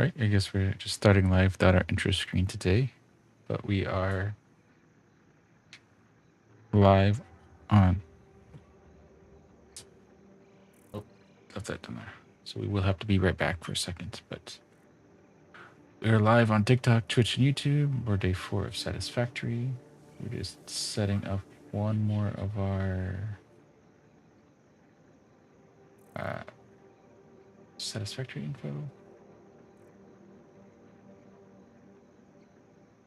Right, I guess we're just starting live without our intro screen today, but we are live on. Oh, left that down there. So we will have to be right back for a second, but we're live on TikTok, Twitch, and YouTube. We're day 4 of Satisfactory. We're just setting up one more of our Satisfactory info.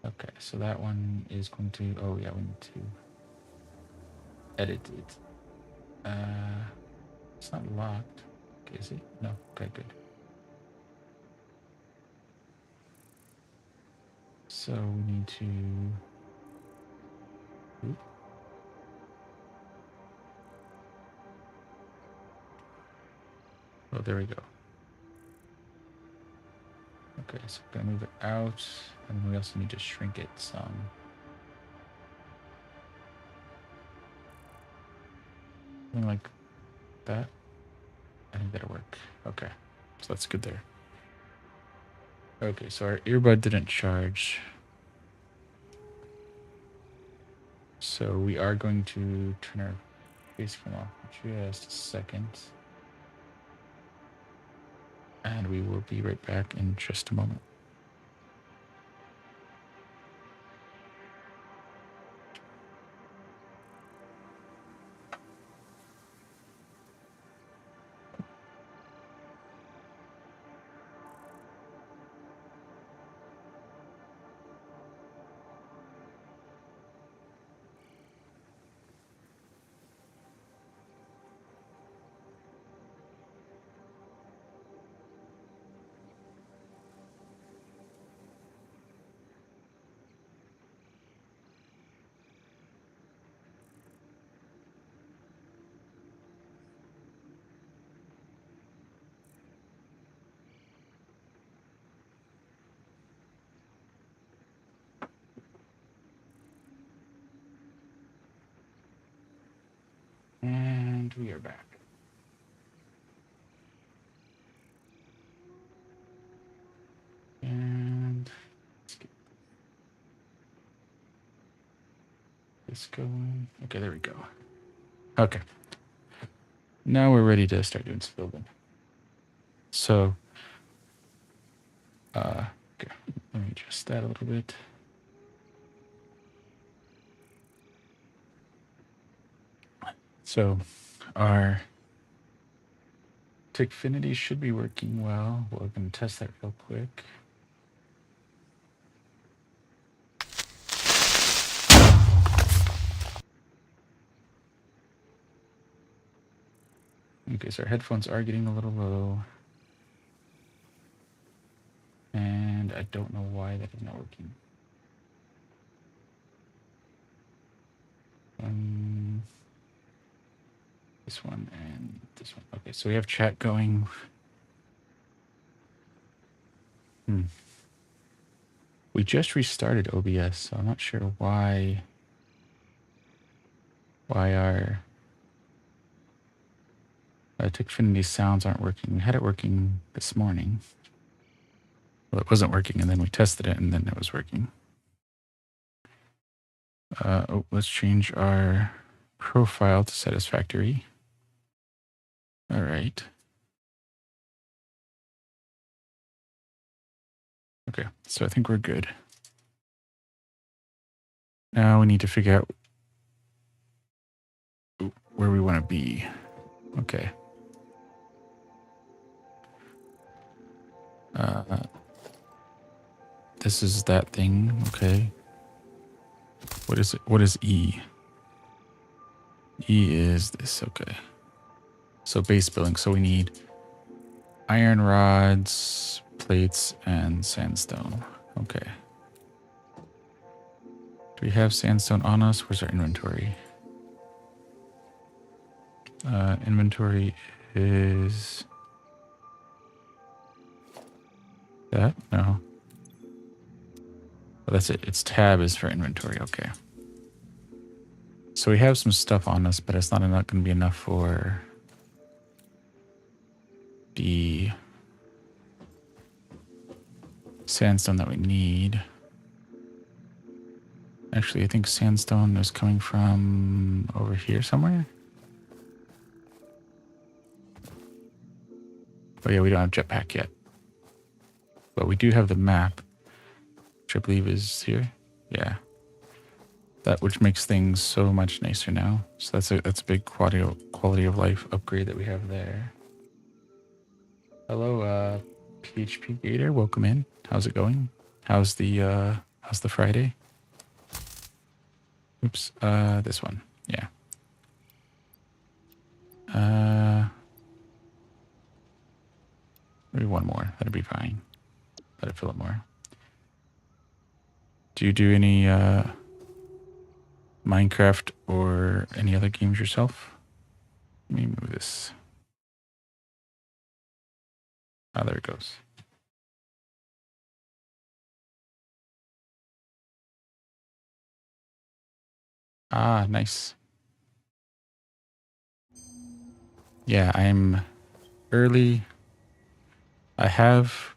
Okay, so that one is going to. Oh yeah, we need to edit it. It's not locked. Okay, is it? No. Okay, good. So we need to. Oop. Oh, there we go. Okay, so we're gonna move it out, and we also need to shrink it some. Something like that. I think that'll work. Okay, so that's good there. Okay, so our earbud didn't charge. So we are going to turn our face cam off for just a second. And we will be right back in just a moment. And we are back. And let's get this going. Okay, there we go. Okay. Now we're ready to start doing some building. So, okay, let me adjust that a little bit. So, our Tickfinity should be working well. We're going to test that real quick. Okay, so our headphones are getting a little low. And I don't know why that is not working. This one and this one. Okay, so we have chat going. We just restarted OBS, so I'm not sure why our Tickfinity sounds aren't working. We had it working this morning. Well, it wasn't working, and then we tested it, and then it was working. Let's change our profile to Satisfactory. All right. Okay, so I think we're good. Now we need to figure out where we want to be. Okay. This is that thing. Okay. What is it? What is E? E is this. Okay. So base building. So we need iron rods, plates, and sandstone. Okay. Do we have sandstone on us? Where's our inventory? Inventory is that? No. Oh, that's it. Its tab is for inventory. Okay. So we have some stuff on us, but it's not going to be enough for the sandstone that we need. Actually, I think sandstone is coming from over here somewhere. Oh yeah, we don't have jetpack yet. But we do have the map, which I believe is here. Yeah. That which makes things so much nicer now. So that's a big quality of life upgrade that we have there. Hello, PHP Gator, welcome in. How's it going? How's the Friday? Oops, this one. Yeah. Maybe one more. That'd be fine. Let it fill up more. Do you do any Minecraft or any other games yourself? Let me move this. Ah, there it goes. Ah, nice. Yeah, I'm early. I have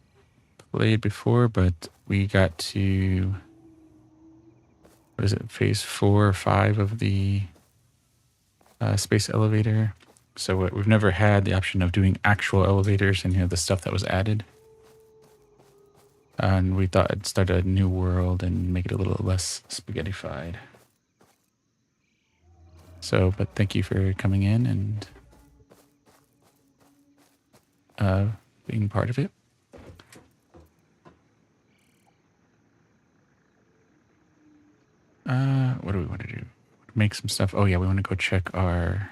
played before, but we got to, what is it, phase 4 or 5 of the space elevator. So we've never had the option of doing actual elevators and the stuff that was added. And we thought I'd start a new world and make it a little less spaghettified. So, but thank you for coming in and being part of it. What do we want to do? Make some stuff. Oh yeah, we want to go check our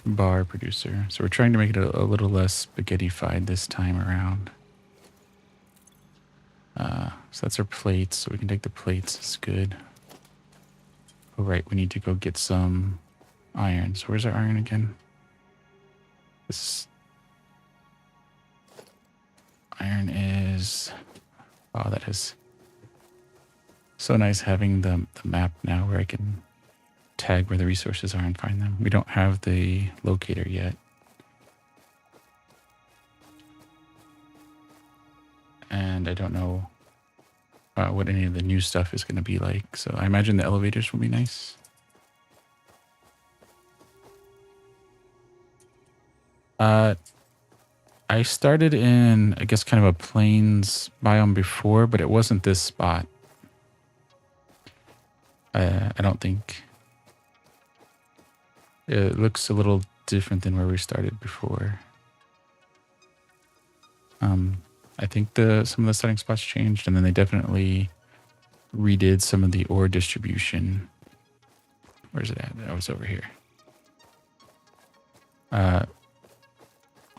bar producer. So we're trying to make it a little less spaghettified this time around. So that's our plates. So we can take the plates. It's good. Oh right, we need to go get some iron. So where's our iron again? This iron is... Oh, that is so nice having the map now where I can tag where the resources are and find them. We don't have the locator yet. And I don't know what any of the new stuff is going to be like. So I imagine the elevators will be nice. I started in, I guess, kind of a plains biome before, but it wasn't this spot. I don't think. It looks a little different than where we started before. I think some of the starting spots changed, and then they definitely redid some of the ore distribution. Where's it at? Oh, it's over here.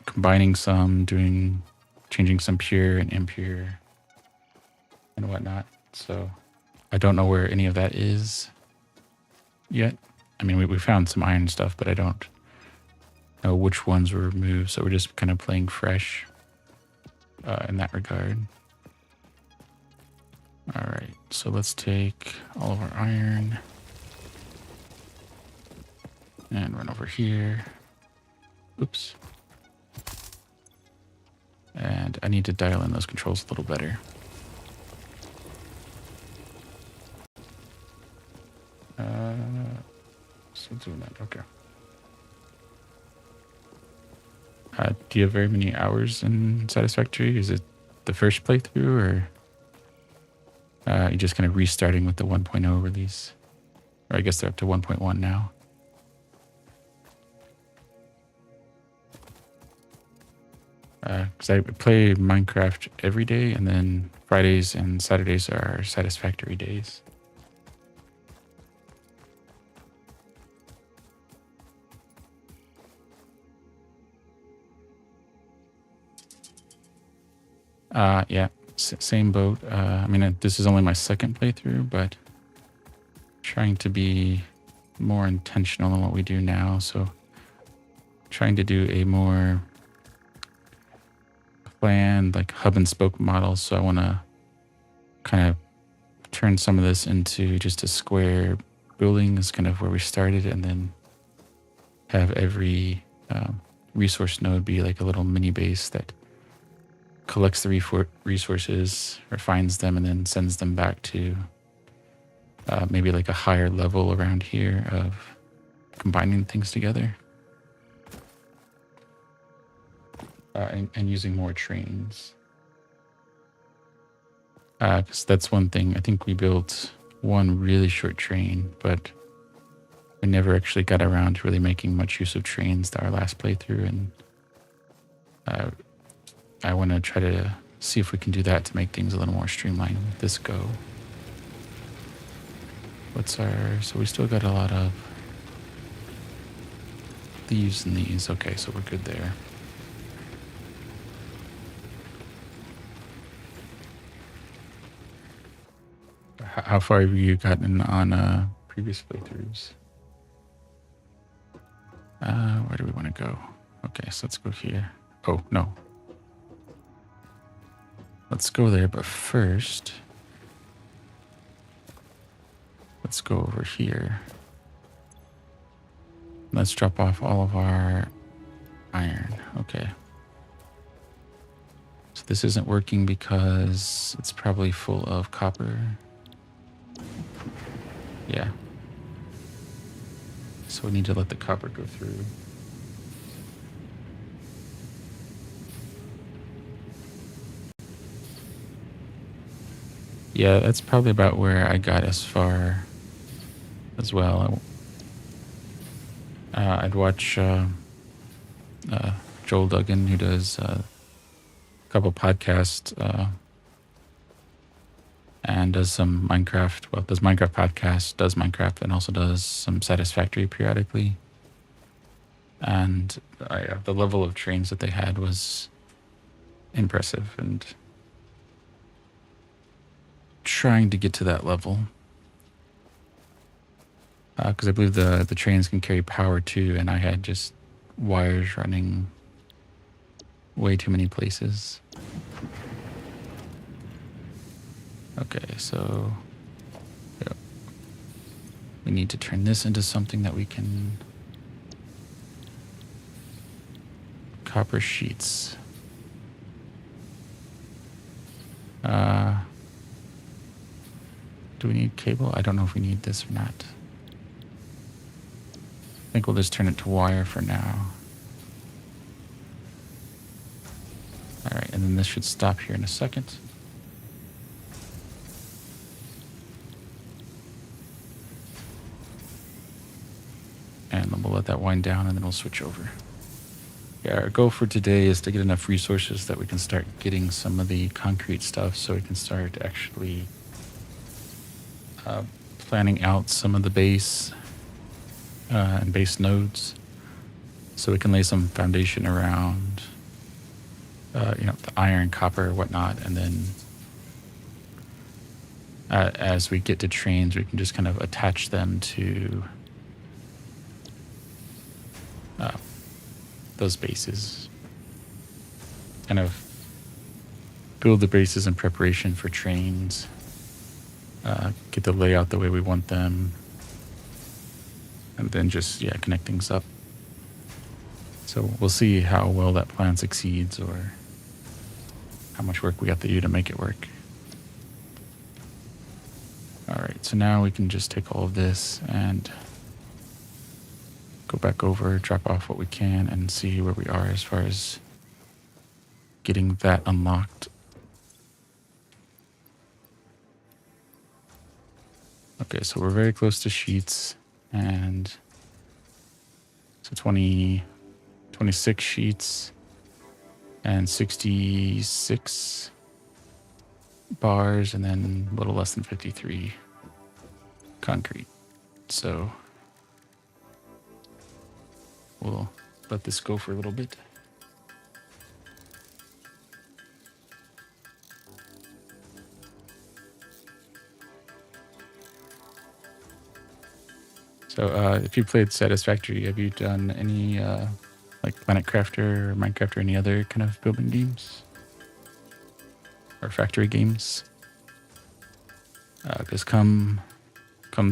Combining some, changing some pure and impure and whatnot. So I don't know where any of that is yet. I mean, we found some iron stuff, but I don't know which ones were removed. So we're just kind of playing fresh in that regard. All right, so let's take all of our iron and run over here. Oops. And I need to dial in those controls a little better. So doing that, okay. Do you have very many hours in Satisfactory? Is it the first playthrough, or you just kind of restarting with the 1.0 release? Or I guess they're up to 1.1 now. Because I play Minecraft every day, and then Fridays and Saturdays are Satisfactory days. Yeah, same boat. I mean, this is only my second playthrough, but trying to be more intentional in what we do now. So trying to do a more planned, like hub and spoke model. So I want to kind of turn some of this into just a square building is kind of where we started, and then have every resource node be like a little mini base that collects the resources, refines them, and then sends them back to maybe like a higher level around here of combining things together. And using more trains. Because that's one thing. I think we built one really short train, but we never actually got around to really making much use of trains our last playthrough, and I want to try to see if we can do that to make things a little more streamlined with this go. So we still got a lot of these and these. Okay, so we're good there. How far have you gotten on previous playthroughs? Where do we want to go? Okay, so let's go here. Oh, no. Let's go there, but first, let's go over here. Let's drop off all of our iron. Okay. So this isn't working because it's probably full of copper. Yeah. So we need to let the copper go through. Yeah, that's probably about where I got as far as well. I'd watch Joel Duggan, who does a couple podcasts and does some Minecraft. Well, does Minecraft podcasts, does Minecraft, and also does some Satisfactory periodically. And the level of trains that they had was impressive, and trying to get to that level. Because I believe the trains can carry power too, and I had just wires running way too many places. Okay, so yeah, we need to turn this into something that we can... Copper sheets. Do we need cable? I don't know if we need this or not. I think we'll just turn it to wire for now. All right, and then this should stop here in a second. And then we'll let that wind down, and then we'll switch over. Yeah, our goal for today is to get enough resources that we can start getting some of the concrete stuff, so we can start actually planning out some of the base and base nodes, so we can lay some foundation around the iron, copper, whatnot, and then as we get to trains, we can just kind of attach them to those bases. Kind of build the bases in preparation for trains, get the layout the way we want them, and then just, connect things up. So we'll see how well that plan succeeds, or how much work we have to do to make it work. All right, so now we can just take all of this and go back over, drop off what we can, and see where we are as far as getting that unlocked. Okay, so we're very close to sheets, and so 26 sheets and 66 bars, and then a little less than 53 concrete. So we'll let this go for a little bit. So if you played Satisfactory, have you done any like Planet Crafter or Minecraft or any other kind of building games? Or factory games? Because come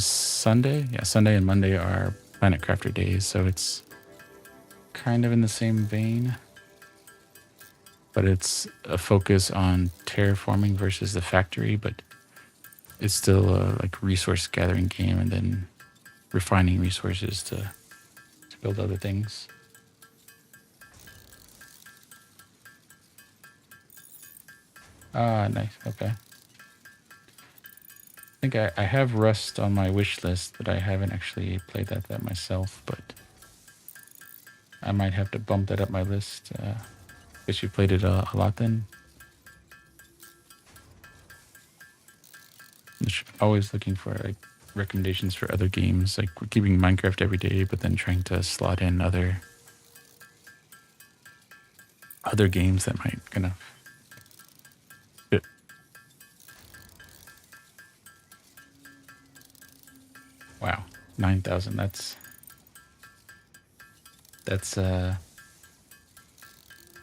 Sunday, Sunday and Monday are Planet Crafter days, so it's kind of in the same vein. but it's a focus on terraforming versus the factory, but it's still a like resource gathering game and then refining resources to build other things. Ah, nice. Okay. I think I have Rust on my wish list, but I haven't actually played that myself, but I might have to bump that up my list. Guess you played it a lot then? Always looking for like recommendations for other games. Like we're keeping Minecraft every day, but then trying to slot in other games that might kind of fit. Wow, 9,000. That's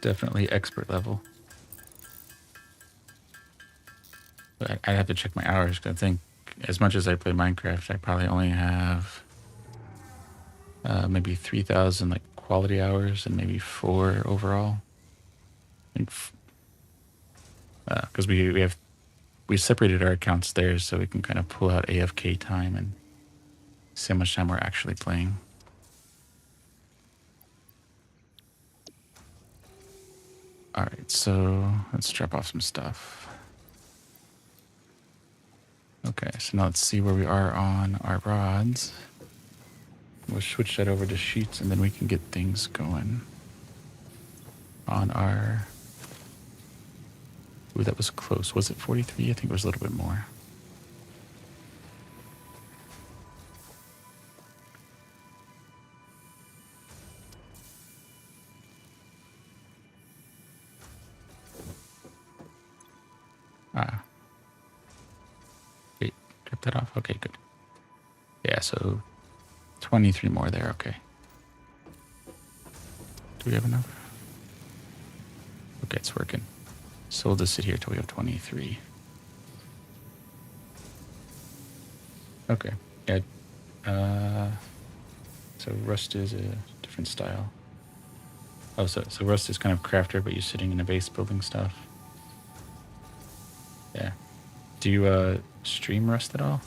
definitely expert level. But I have to check my hours because I think as much as I play Minecraft, I probably only have maybe 3,000 like quality hours and maybe 4 overall. I think because we separated our accounts there so we can kind of pull out AFK time and see how much time we're actually playing. All right, so let's drop off some stuff. Okay, so now let's see where we are on our rods. We'll switch that over to sheets and then we can get things going on our... Ooh, that was close. Was it 43? I think it was a little bit more. Wait, drop that off? Okay, good. Yeah, so 23 more there, okay. Do we have enough? Okay, it's working. So we'll just sit here till we have 23. Okay, yeah. So Rust is a different style. Oh, so Rust is kind of crafter, but you're sitting in a base building stuff. Yeah. Do you stream Rust at all?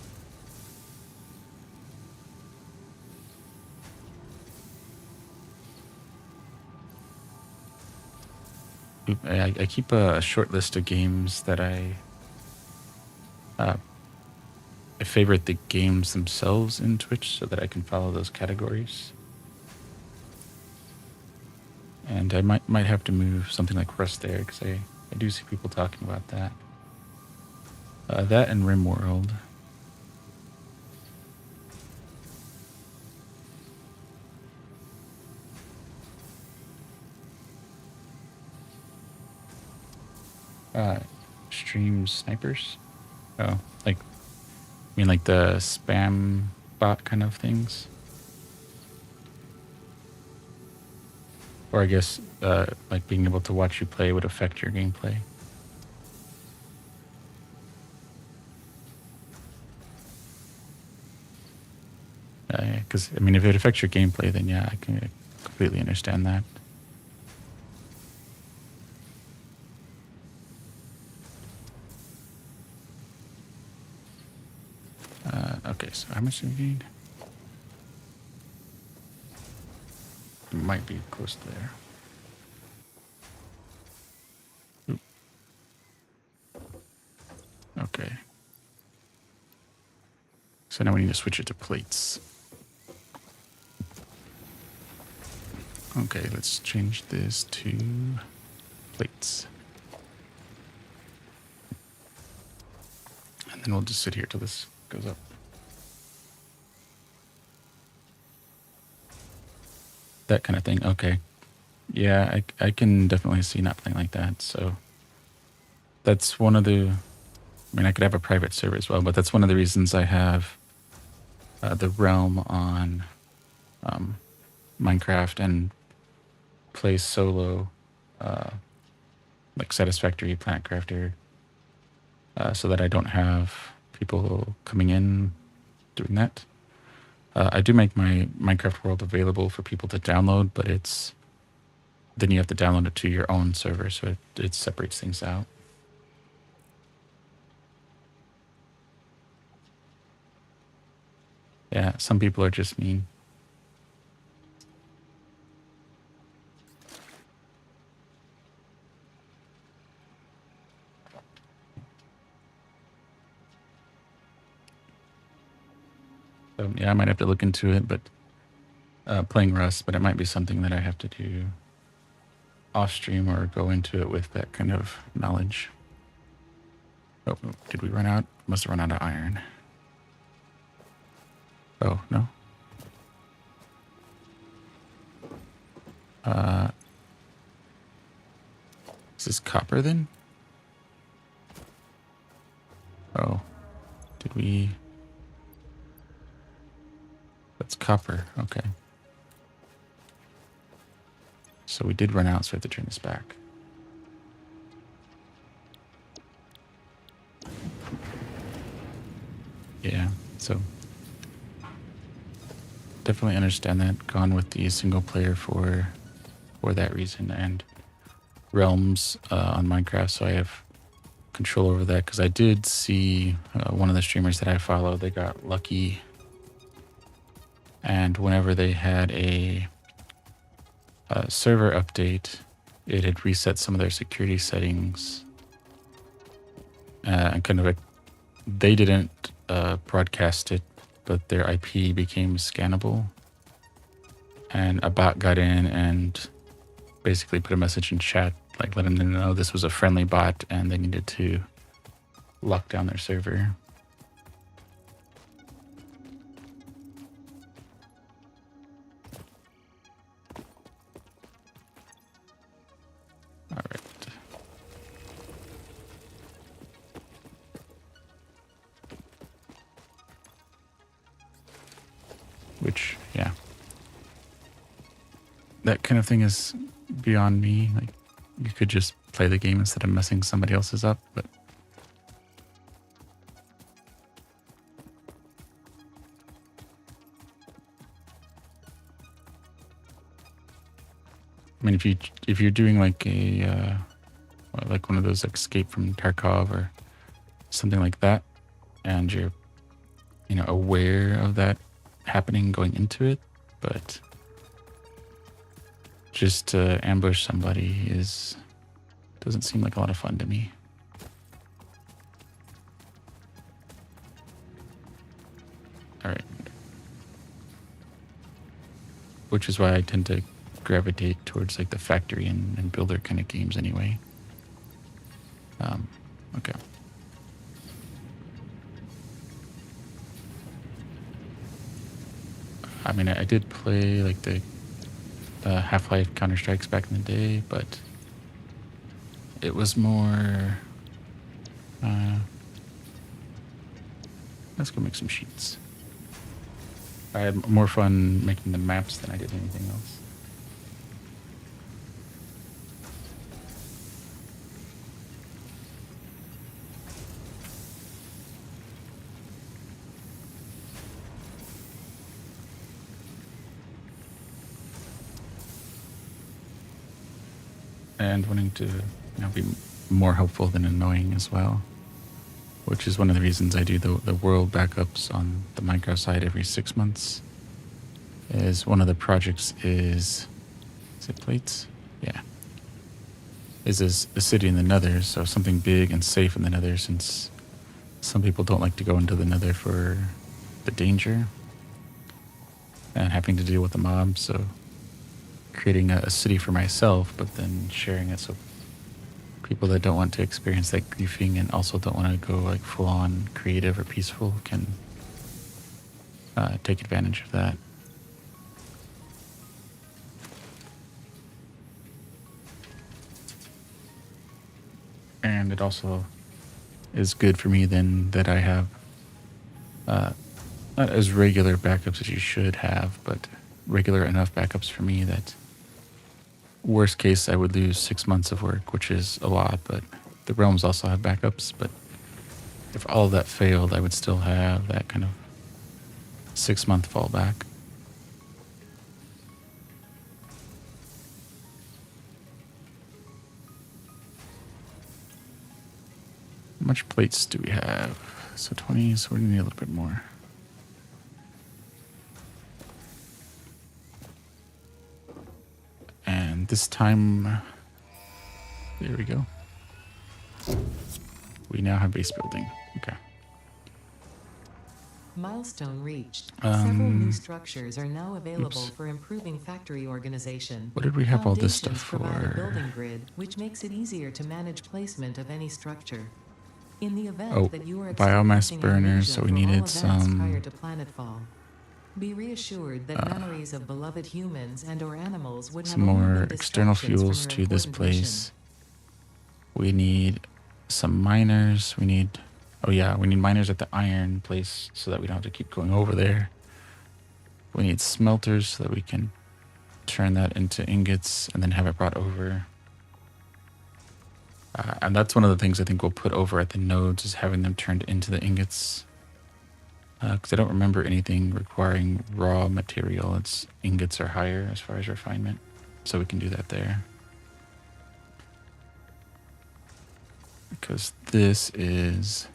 I keep a short list of games that I favorite the games themselves in Twitch so that I can follow those categories. And I might have to move something like Rust there because I do see people talking about that. That and RimWorld. Stream snipers. Oh, like I mean like the spam bot kind of things. Or I guess like being able to watch you play would affect your gameplay. Because I mean, if it affects your gameplay, then yeah, I can completely understand that. Okay, so how much do we need? It might be close to there. Oop. Okay. So now we need to switch it to plates. Okay, let's change this to plates. And then we'll just sit here till this goes up. That kind of thing. Okay. Yeah, I can definitely see not playing like that. So that's one of the... I mean, I could have a private server as well, but that's one of the reasons I have the realm on Minecraft and play solo, like Satisfactory, Planet Crafter, so that I don't have people coming in doing that. I do make my Minecraft world available for people to download, but it's then you have to download it to your own server, so it separates things out. Yeah, some people are just mean. So yeah, I might have to look into it, but playing Rust, but it might be something that I have to do off stream or go into it with that kind of knowledge. Oh, did we run out? Must have run out of iron. Oh, no. Is this copper then? Oh, did we? That's copper. Okay. So we did run out, so we have to turn this back. Yeah, so definitely understand that. Gone with the single player for that reason, and realms on Minecraft, so I have control over that, because I did see one of the streamers that I follow, they got lucky, and whenever they had a server update, it had reset some of their security settings, and kind of they didn't broadcast it, but their IP became scannable, and a bot got in and basically put a message in chat, like letting them know this was a friendly bot and they needed to lock down their server. All right. Which, yeah. That kind of thing is beyond me. Like, you could just play the game instead of messing somebody else's up, but I mean, if you're doing like a like one of those Escape from Tarkov or something like that, and you're aware of that happening going into it, but just to ambush somebody doesn't seem like a lot of fun to me. All right, which is why I tend to gravitate towards like the factory and builder kind of games anyway. Okay. I mean, I did play like the Half-Life Counter-Strikes back in the day, but it was more... let's go make some sheets. I had more fun making the maps than I did anything else. And wanting to be more helpful than annoying as well, which is one of the reasons I do the world backups on the Minecraft side every 6 months. Is one of the projects is it plates? Yeah. Is a city in the Nether, so something big and safe in the Nether, since some people don't like to go into the Nether for the danger and having to deal with the mobs, so creating a city for myself, but then sharing it so people that don't want to experience that griefing and also don't want to go like full on creative or peaceful can take advantage of that. And it also is good for me then that I have not as regular backups as you should have, but regular enough backups for me that worst case I would lose 6 months of work, which is a lot, but the realms also have backups. But if all of that failed, I would still have that kind of 6-month fallback. How much plates do we have? So 20, so we need a little bit more. And this time, there we go. We now have base building. Okay. Milestone reached. Several new structures are now available for improving factory organization. What did we have all this Foundations stuff provide a for? building grid, which makes it easier to manage placement of any structure. In the event that you are biomass experiencing burners, amnesia so we for all needed events prior some to planetfall, be reassured that memories of beloved humans and/or animals would have only more been external distractions from fuels your to this important place. mission. We need some miners. We need, oh yeah, we need miners at the iron place so that we don't have to keep going over there. We need smelters so that we can turn that into ingots and then have it brought over. And that's one of the things I think we'll put over at the nodes is having them turned into the ingots. Because I don't remember anything requiring raw material. It's ingots or higher as far as refinement. So we can do that there. Because this is...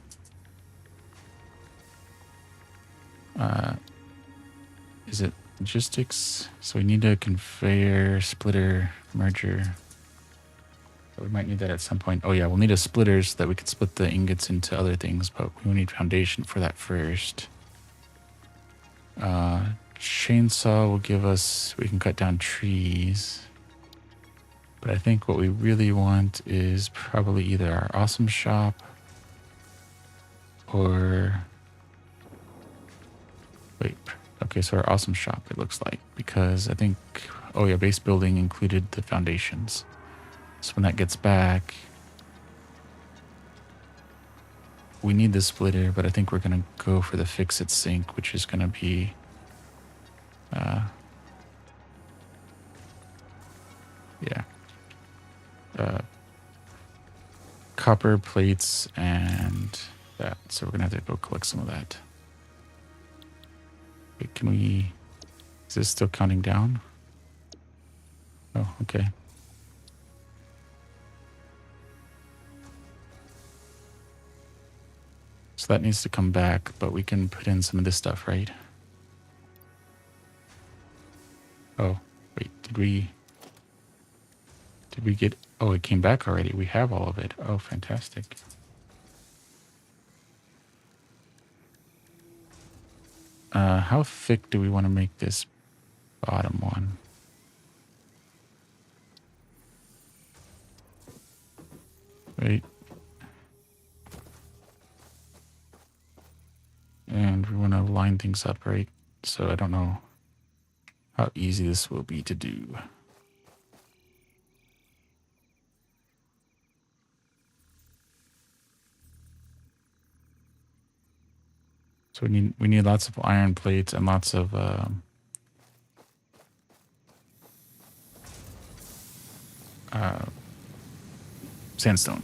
is it logistics? So we need a conveyor, splitter, merger. We might need that at some point. Oh yeah, we'll need a splitter so that we can split the ingots into other things, but we need foundation for that first. Chainsaw will give us, we can cut down trees. But I think what we really want is probably either our awesome shop or... Wait, okay, so our awesome shop it looks like, because I think, oh yeah, base building included the foundations. So when that gets back, we need the splitter, but I think we're going to go for the fix-it sink, which is going to be... copper plates and that. So we're going to have to go collect some of that. Wait, can we... Is this still counting down? Oh, okay. So that needs to come back, but we can put in some of this stuff, right? Oh, wait, did we get... Oh, it came back already. We have all of it. Oh, fantastic. How thick do we want to make this bottom one? Wait. And we want to line things up, right? So I don't know how easy this will be to do. So we need lots of iron plates and lots of sandstone.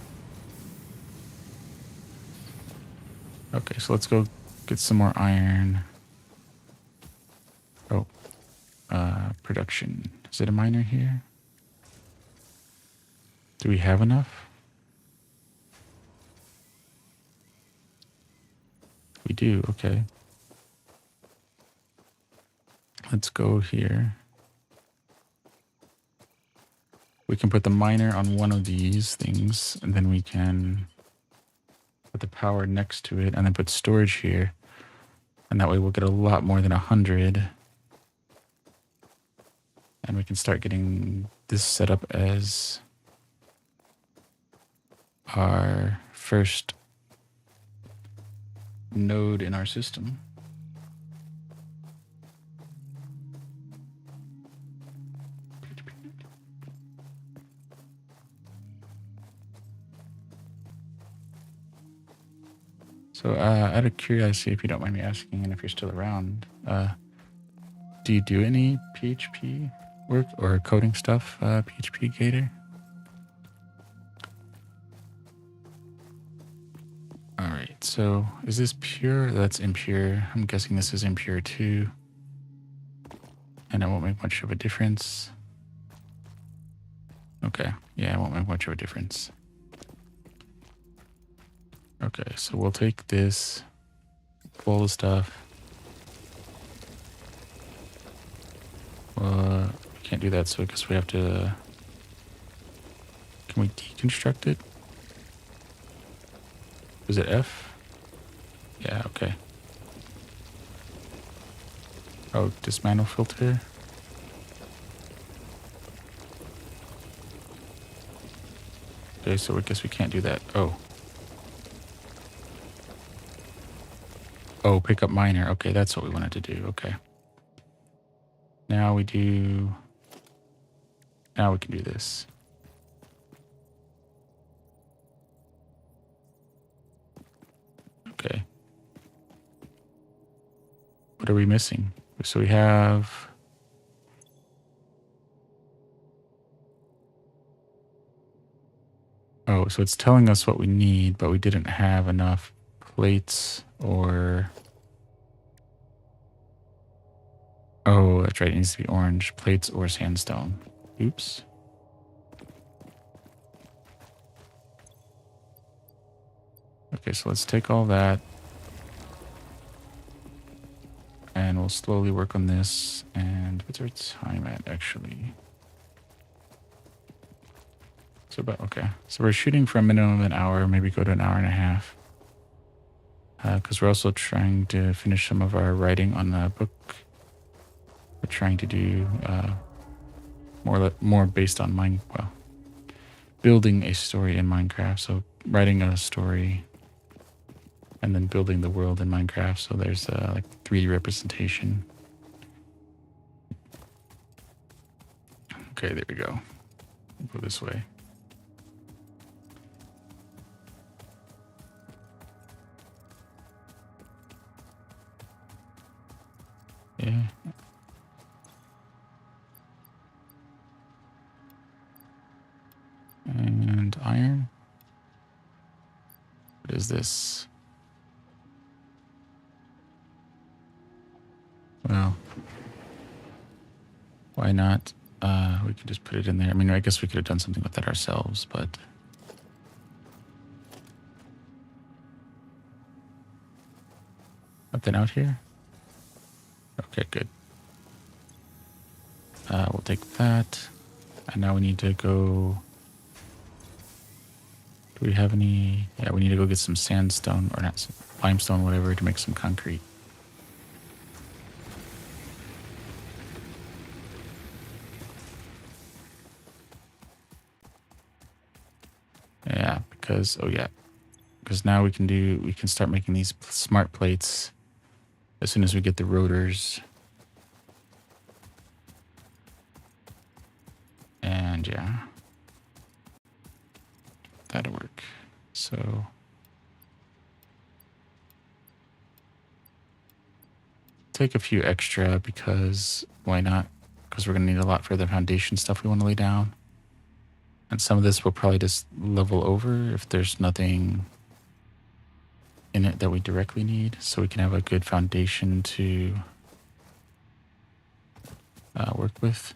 Okay, so let's go get some more iron. Oh, production. Is it a miner here? Do we have enough? We do, okay. Let's go here. We can put the miner on one of these things, and then we can put the power next to it, and then put storage here. And that way we'll get a lot more than 100. And we can start getting this set up as our first node in our system. So out of curiosity, if you don't mind me asking, and if you're still around, do you do any PHP work or coding stuff, PHP Gator? All right, so is this pure? That's impure. I'm guessing this is impure too. And it won't make much of a difference. Okay, yeah, it won't make much of a difference. Okay, so we'll take this, pull the stuff. We can't do that, so I guess we have to... Can we deconstruct it? Is it F? Yeah, okay. Oh, dismantle filter. Okay, so I guess we can't do that. Oh. Oh, pick up miner. Okay, that's what we wanted to do. Okay. Now we do... Now we can do this. Okay. What are we missing? So we have... Oh, so it's telling us what we need, but we didn't have enough plates or... Oh, that's right. It needs to be orange. Plates or sandstone. Oops. Okay, so let's take all that. And we'll slowly work on this. And what's our time at, actually? So about, okay. So we're shooting for a minimum of an hour, maybe go to an hour and a half. Because we're also trying to finish some of our writing on the book. We're trying to do more based on building a story in Minecraft. So writing a story and then building the world in Minecraft. So there's like 3D representation. Okay, there we go. We'll go this way. Yeah. And iron. What is this? Well, why not? We could just put it in there. I mean, I guess we could have done something with that ourselves, but... Nothing out here? Okay, good. We'll take that. And now we need to go... Do we have any... Yeah, we need to go get some sandstone, or not, limestone, whatever, to make some concrete. Yeah, because... Oh, yeah. Because now we can start making these smart plates as soon as we get the rotors. And yeah, that'll work. So take a few extra because why not? Because we're going to need a lot for the foundation stuff we want to lay down. And some of this will probably just level over if there's nothing in it that we directly need. So we can have a good foundation to work with.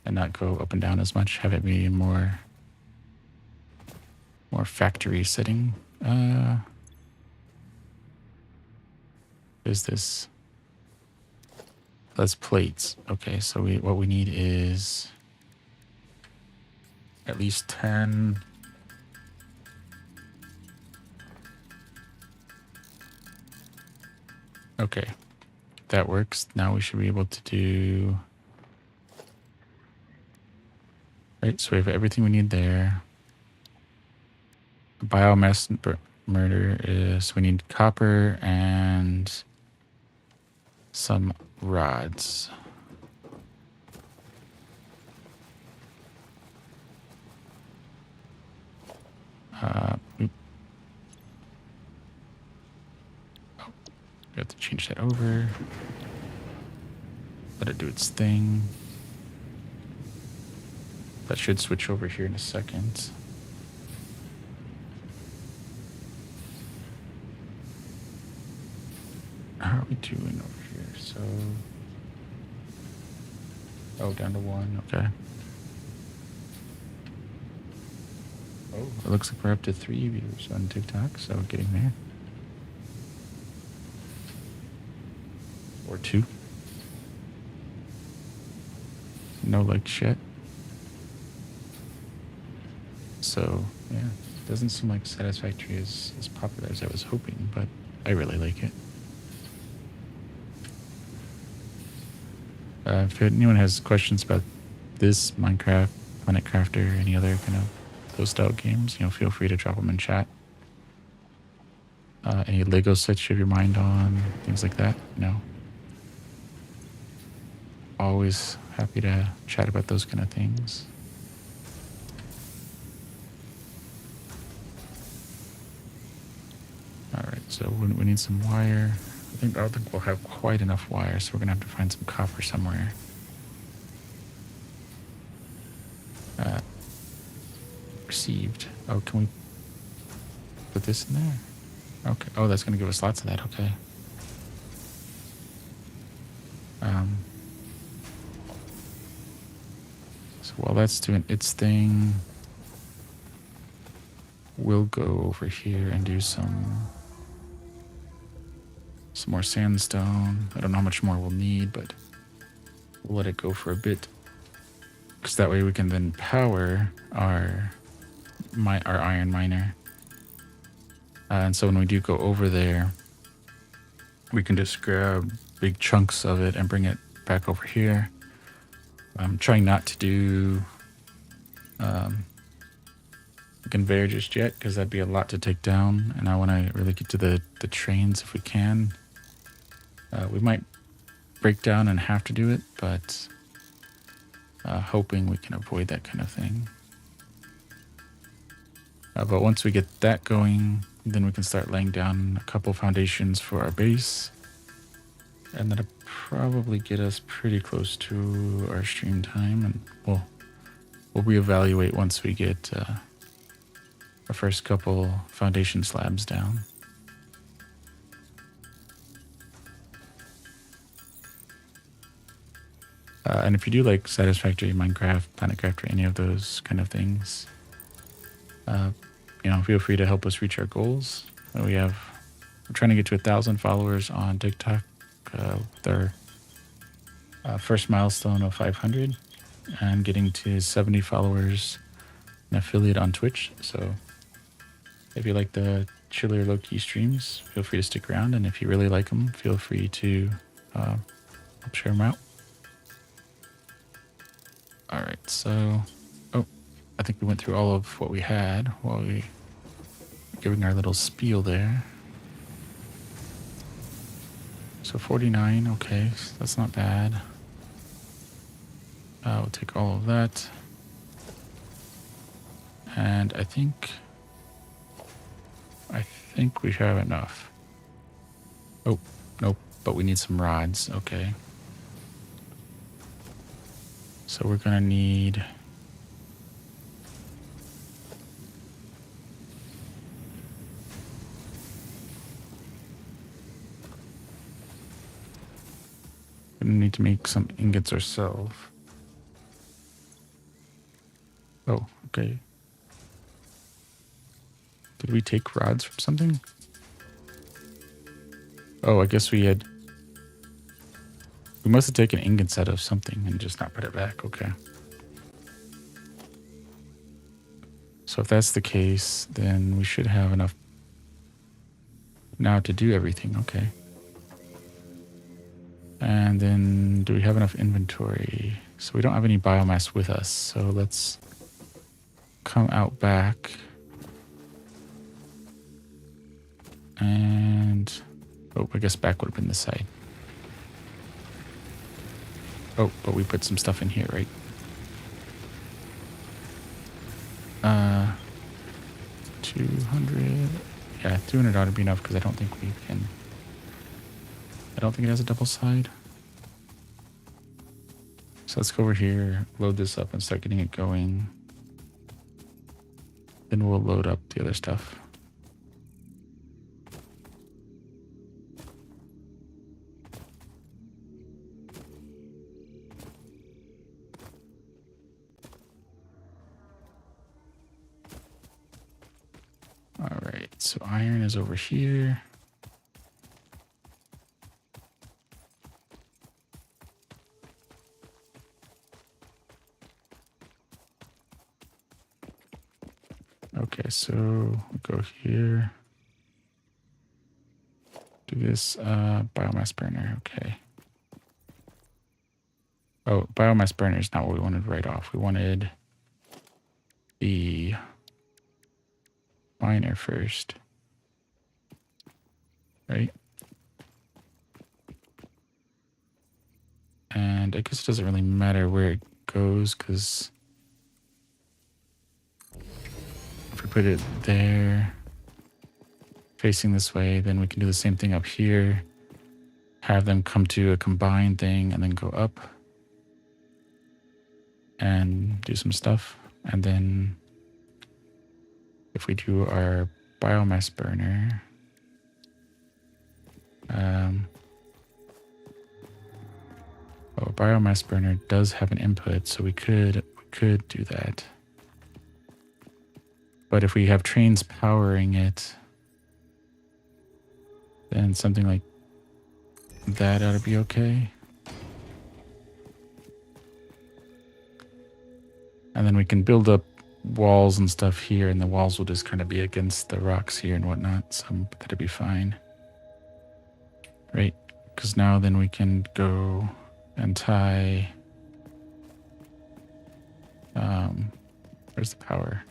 And not go up and down as much. Have it be more factory setting. What is this? That's plates. Okay, so what we need is at least 10. Okay, that works. Now we should be able to do... Right, so we have everything we need there. Biomass murder is... We need copper and some rods. We have to change that over. Let it do its thing. That should switch over here in a second. How are we doing over here? So... Oh, down to 1. Okay. Oh, it looks like we're up to 3 viewers on TikTok, so getting there. Or 2. No likes yet. So, yeah, it doesn't seem like Satisfactory is as popular as I was hoping, but I really like it. If anyone has questions about this Minecraft, Planet Crafter, any other kind of those style games, feel free to drop them in chat. Any Lego sets you have your mind on, things like that, always happy to chat about those kind of things. All right, so we need some wire. I don't think we'll have quite enough wire, so we're gonna have to find some copper somewhere. Received. Oh, can we put this in there? Okay. Oh, that's gonna give us lots of that. Okay. So while that's doing its thing, we'll go over here and do some more sandstone. I don't know how much more we'll need, but we'll let it go for a bit, because that way we can then power our iron miner. And so when we do go over there, we can just grab big chunks of it and bring it back over here. I'm trying not to do a conveyor just yet, because that'd be a lot to take down, and I want to really get to the trains if we can. We might break down and have to do it, but hoping we can avoid that kind of thing. But once we get that going, then we can start laying down a couple foundations for our base, and that'll probably get us pretty close to our stream time, and we'll reevaluate once we get our first couple foundation slabs down. And if you do like Satisfactory, Minecraft, Planet Crafter, any of those kind of things, feel free to help us reach our goals. We're trying to get to 1,000 followers on TikTok with our first milestone of 500, and getting to 70 followers and affiliate on Twitch. So if you like the chiller low-key streams, feel free to stick around. And if you really like them, feel free to help share them out. All right, so, I think we went through all of what we had while we were giving our little spiel there. So 49, okay, so that's not bad. We'll take all of that. And I think we have enough. Oh, nope, but we need some rods, okay. So we're gonna need... We're gonna need to make some ingots ourselves. Oh, okay. Did we take rods from something? Oh, I guess we must have taken ingots out of something and just not put it back. Okay. So if that's the case, then we should have enough now to do everything. Okay. And then do we have enough inventory? So we don't have any biomass with us. So let's come out back. And, I guess back would have been this side. Oh, but we put some stuff in here, right? 200. Yeah, 200 ought to be enough, because I don't think it has a double side. So let's go over here, load this up, and start getting it going. Then we'll load up the other stuff. All right, so iron is over here. Okay, so we'll go here. Do this biomass burner. Okay. Oh, biomass burner is not what we wanted right off. We wanted the miner first. Right? And I guess it doesn't really matter where it goes because if we put it there, facing this way, then we can do the same thing up here. Have them come to a combined thing and then go up and do some stuff. And then if we do our biomass burner, biomass burner does have an input, so we could do that. But if we have trains powering it, then something like that ought to be okay. And then we can build up walls and stuff here, and the walls will just kind of be against the rocks here and whatnot, so that'll be fine. Right? Because now then we can go and tie... where's the power?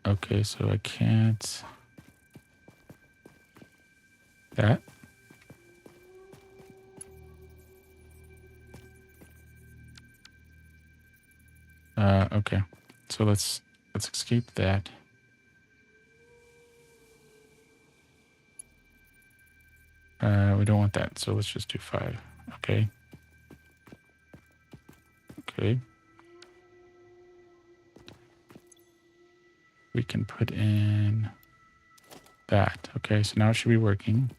Okay, so I can't... That? Okay. So let's escape that. We don't want that, so let's just do 5. Okay. Okay. We can put in that. Okay, so now it should be working.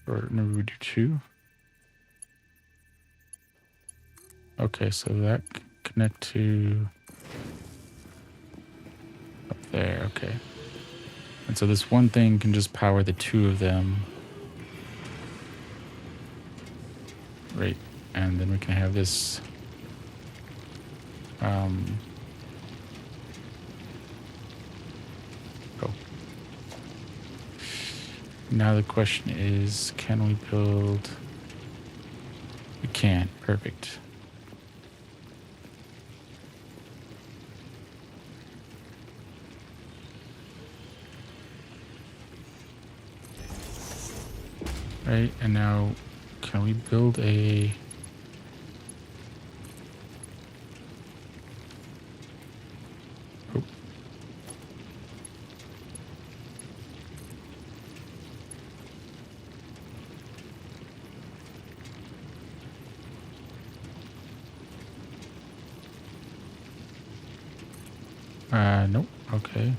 Or maybe we do 2. Okay, so that can connect to up there. Okay. And so this one thing can just power the 2 of them. Right. And then we can have this oh. Now the question is, can we build? We can. Perfect. Right, and now can we build a... Oh. Nope. Okay.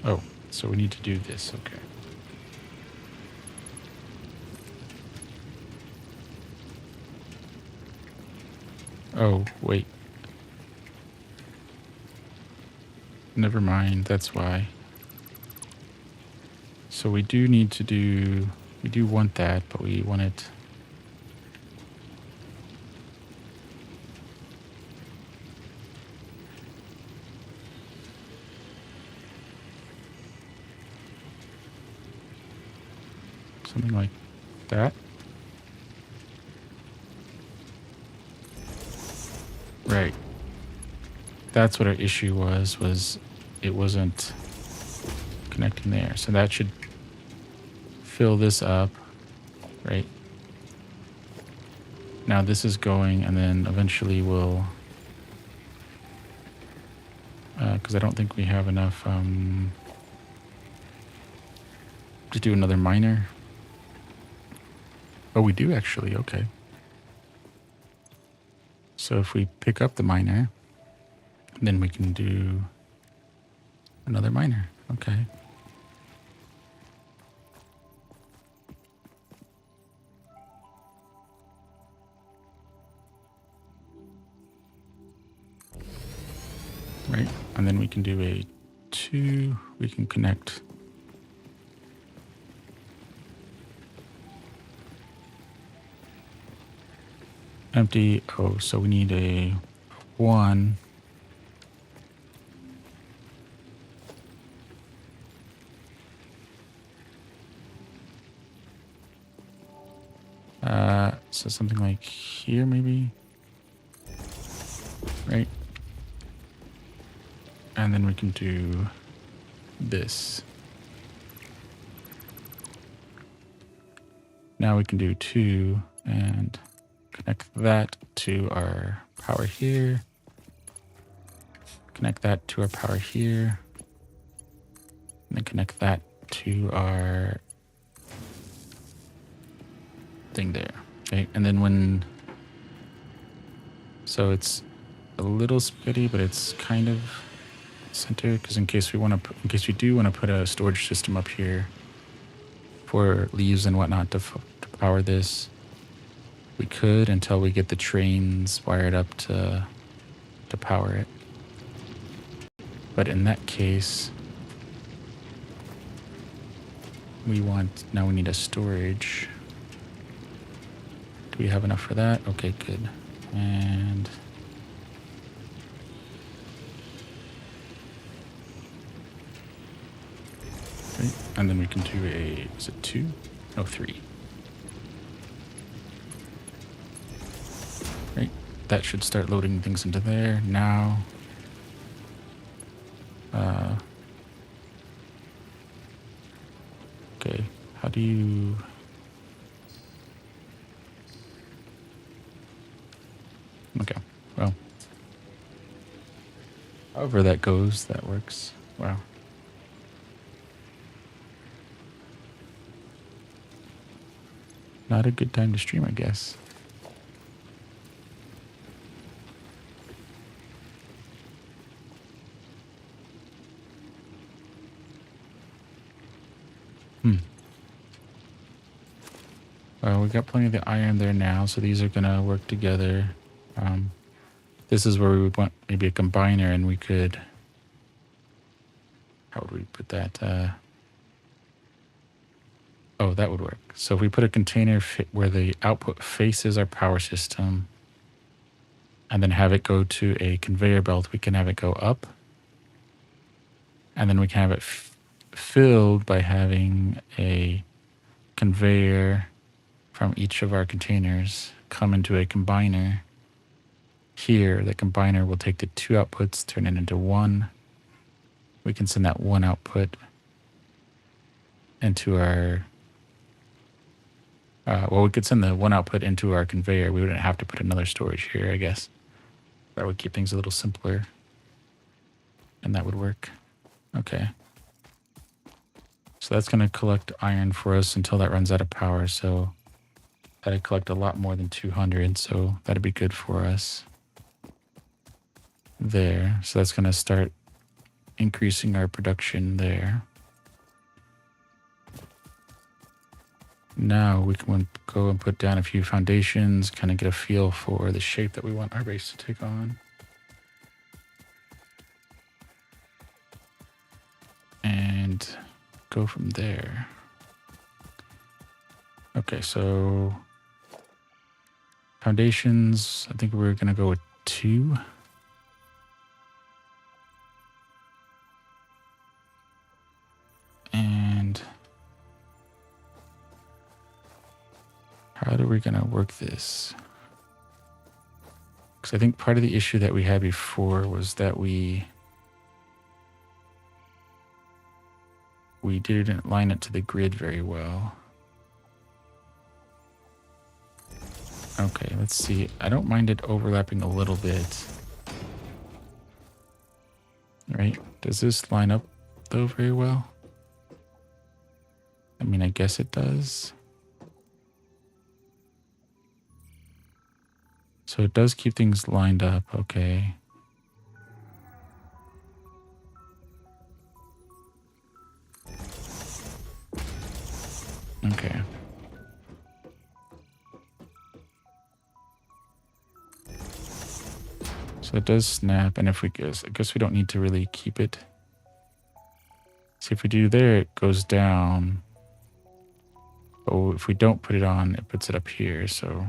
Oh, so we need to do this. Okay. Oh, wait. Never mind. That's why. So we do need to do... We do want that, but we want it... something like that. Right. That's what our issue was it wasn't connecting there. So that should fill this up, right? Now this is going, and then eventually we'll... because I don't think we have enough to do another miner. Oh, we do actually. Okay. So if we pick up the miner, then we can do Another miner. Okay. Right. And then we can do a 2. We can connect empty. Oh, so we need a 1. So something like here, maybe. Right. And then we can do this. Now we can do 2 and connect that to our power here. Connect that to our power here. And then connect that to our thing there. Okay. And then when, so it's a little splitty, but it's kind of center, because in case we want to, in case we do want to put a storage system up here for leaves and whatnot to power this, we could until we get the trains wired up to power it. But in that case, we need a storage. Do we have enough for that? Okay, good. And right, and then we can do is it 2? No, 3. Right, that should start loading things into there now. Okay, how do you... Okay, well, however that goes, that works. Wow. Not a good time to stream, I guess. Well, we got plenty of the iron there now, so these are gonna work together. This is where we would want maybe a combiner, and we could... How would we put that? Oh, that would work. So if we put a container where the output faces our power system, and then have it go to a conveyor belt, we can have it go up. And then we can have it filled by having a conveyor from each of our containers come into a combiner. Here, the combiner will take the 2 outputs, turn it into 1. We can send that 1 output into our... well, we could send the 1 output into our conveyor. We wouldn't have to put another storage here, I guess. That would keep things a little simpler. And that would work. Okay. So that's going to collect iron for us until that runs out of power. So that'd collect a lot more than 200. So that'd be good for us. There. So that's going to start increasing our production there. Now we can go and put down a few foundations, kind of get a feel for the shape that we want our base to take on. And go from there. Okay, so foundations, I think we're going to go with 2. And how are we going to work this? Because I think part of the issue that we had before was that we didn't line it to the grid very well. Okay, let's see. I don't mind it overlapping a little bit. Right? Does this line up, though, very well? I mean, I guess it does. So it does keep things lined up, okay. Okay. So it does snap, and if we guess, I guess we don't need to really keep it. See, if we do there, it goes down. But if we don't put it on, it puts it up here, so.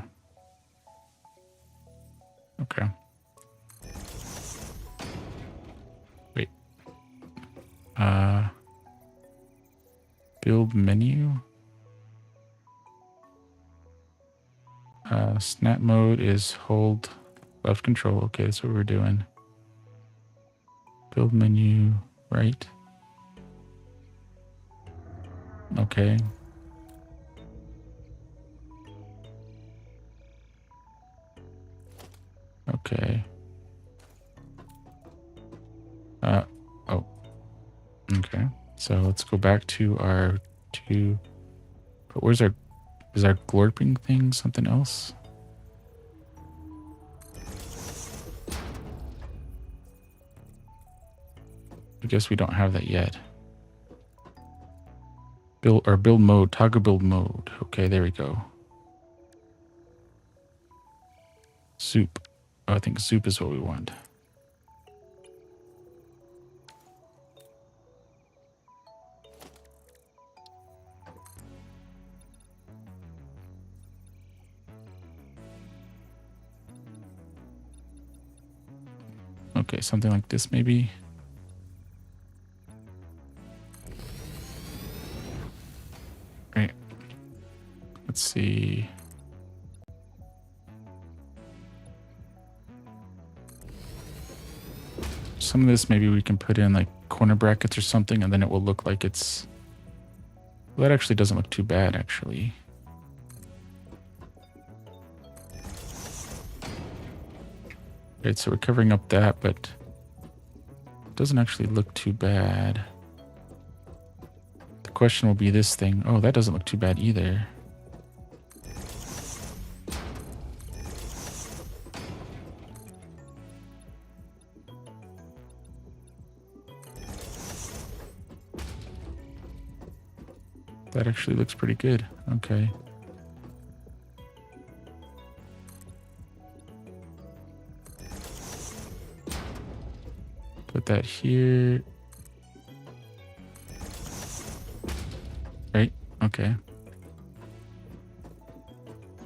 Okay. Wait. Build menu. Snap mode is hold left control. Okay, that's what we're doing. Build menu, right? Okay. Okay. Oh. Okay. So let's go back to our two. But where's our, is our glorping thing something else? I guess we don't have that yet. Build mode, toggle build mode. Okay, there we go. Soup. Oh, I think soup is what we want. Okay, something like this maybe. Right. Let's see. Some of this maybe we can put in like corner brackets or something, and then it will look like it's... Well, that actually doesn't look too bad, actually. Right, so we're covering up that, but it doesn't actually look too bad. The question will be this thing. Oh, that doesn't look too bad either. That actually looks pretty good. Okay. Put that here. Right? Okay.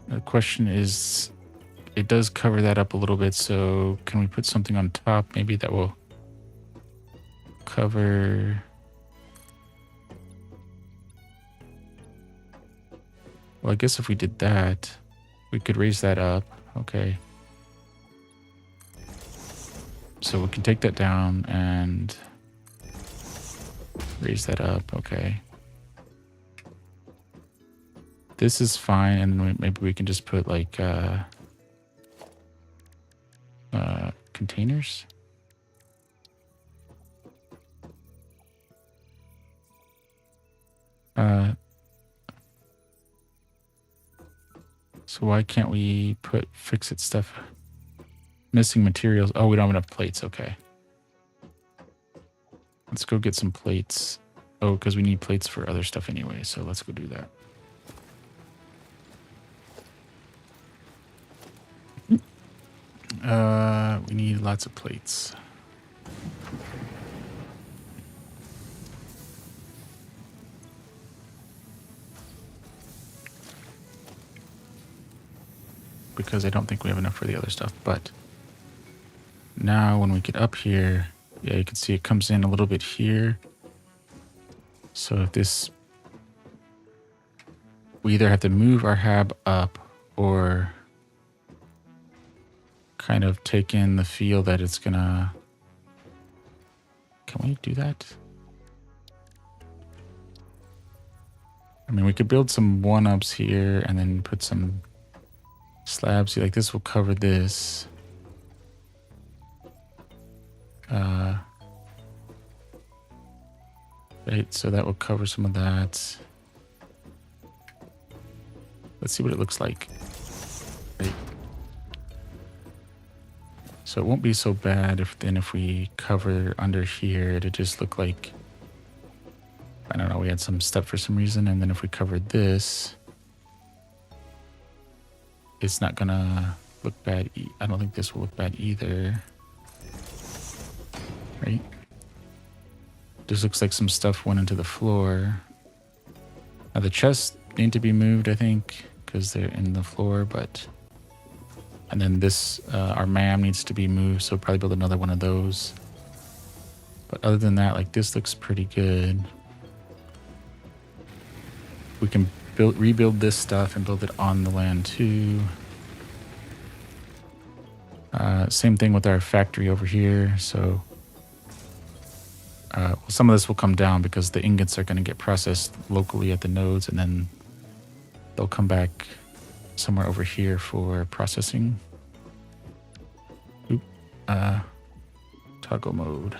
The question is, it does cover that up a little bit, so can we put something on top maybe that will cover... Well, I guess if we did that, we could raise that up. Okay. So we can take that down and raise that up. Okay. This is fine, and maybe we can just put like containers. So why can't we put fix-it stuff? Missing materials. Oh, we don't have enough plates. Okay. Let's go get some plates. Oh, because we need plates for other stuff anyway. So let's go do that. We need lots of plates. Because I don't think we have enough for the other stuff. But now when we get up here, yeah, you can see it comes in a little bit here. So if this, we either have to move our hab up or kind of take in the feel that it's gonna... Can we do that? I mean, we could build some one-ups here and then put some slabs. Like this will cover this. Right, so that will cover some of that. Let's see what it looks like. Right. So it won't be so bad if we cover under here to just look like I don't know, we had some step for some reason, and then if we covered this, it's not gonna look bad. I don't think this will look bad either. Right? This looks like some stuff went into the floor. Now the chests need to be moved, I think, because they're in the floor, but... And then this, our MAM needs to be moved, so we'll probably build another one of those. But other than that, like, this looks pretty good. We can rebuild this stuff and build it on the land too. Same thing with our factory over here. So well, some of this will come down because the ingots are going to get processed locally at the nodes, and then they'll come back somewhere over here for processing. Oop. Toggle mode.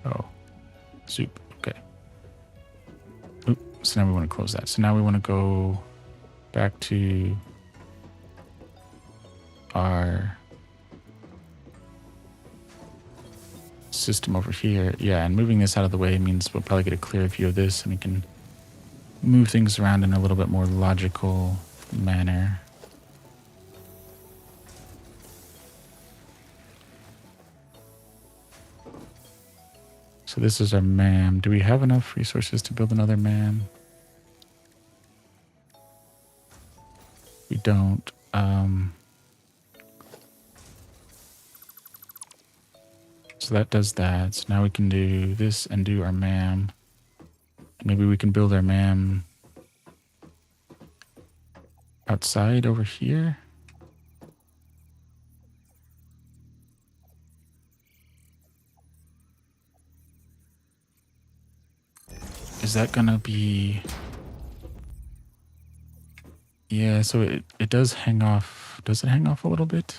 Oh, soup. Okay. Oop. So now we want to close that. So now we want to go back to our system over here. Yeah, and moving this out of the way means we'll probably get a clear view of this, and we can move things around in a little bit more logical manner. So this is our MAM. Do we have enough resources to build another MAM? We don't. So that does that. So now we can do this and do our MAM. Maybe we can build our MAM outside over here. Is that gonna be... Yeah, so it does hang off. Does it hang off a little bit?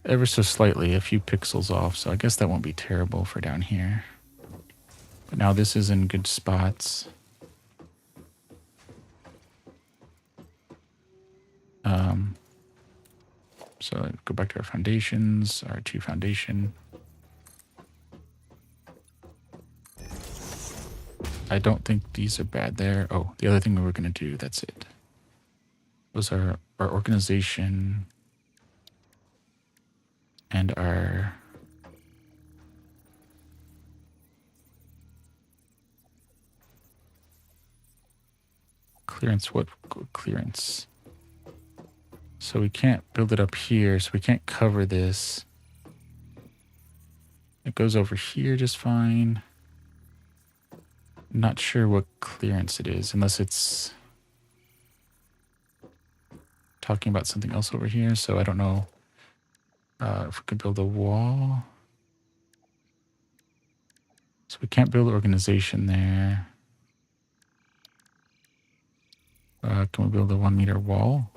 Ever so slightly, a few pixels off, so I guess that won't be terrible for down here. But now this is in good spots. So go back to our foundations, our 2 foundation. I don't think these are bad there. Oh, the other thing we were going to do, that's it. Was our organization and our clearance. What clearance? So we can't build it up here, so we can't cover this. It goes over here just fine. Not sure what clearance it is, unless it's talking about something else over here. So I don't know if we could build a wall. So we can't build organization there. Can we build a 1 meter wall?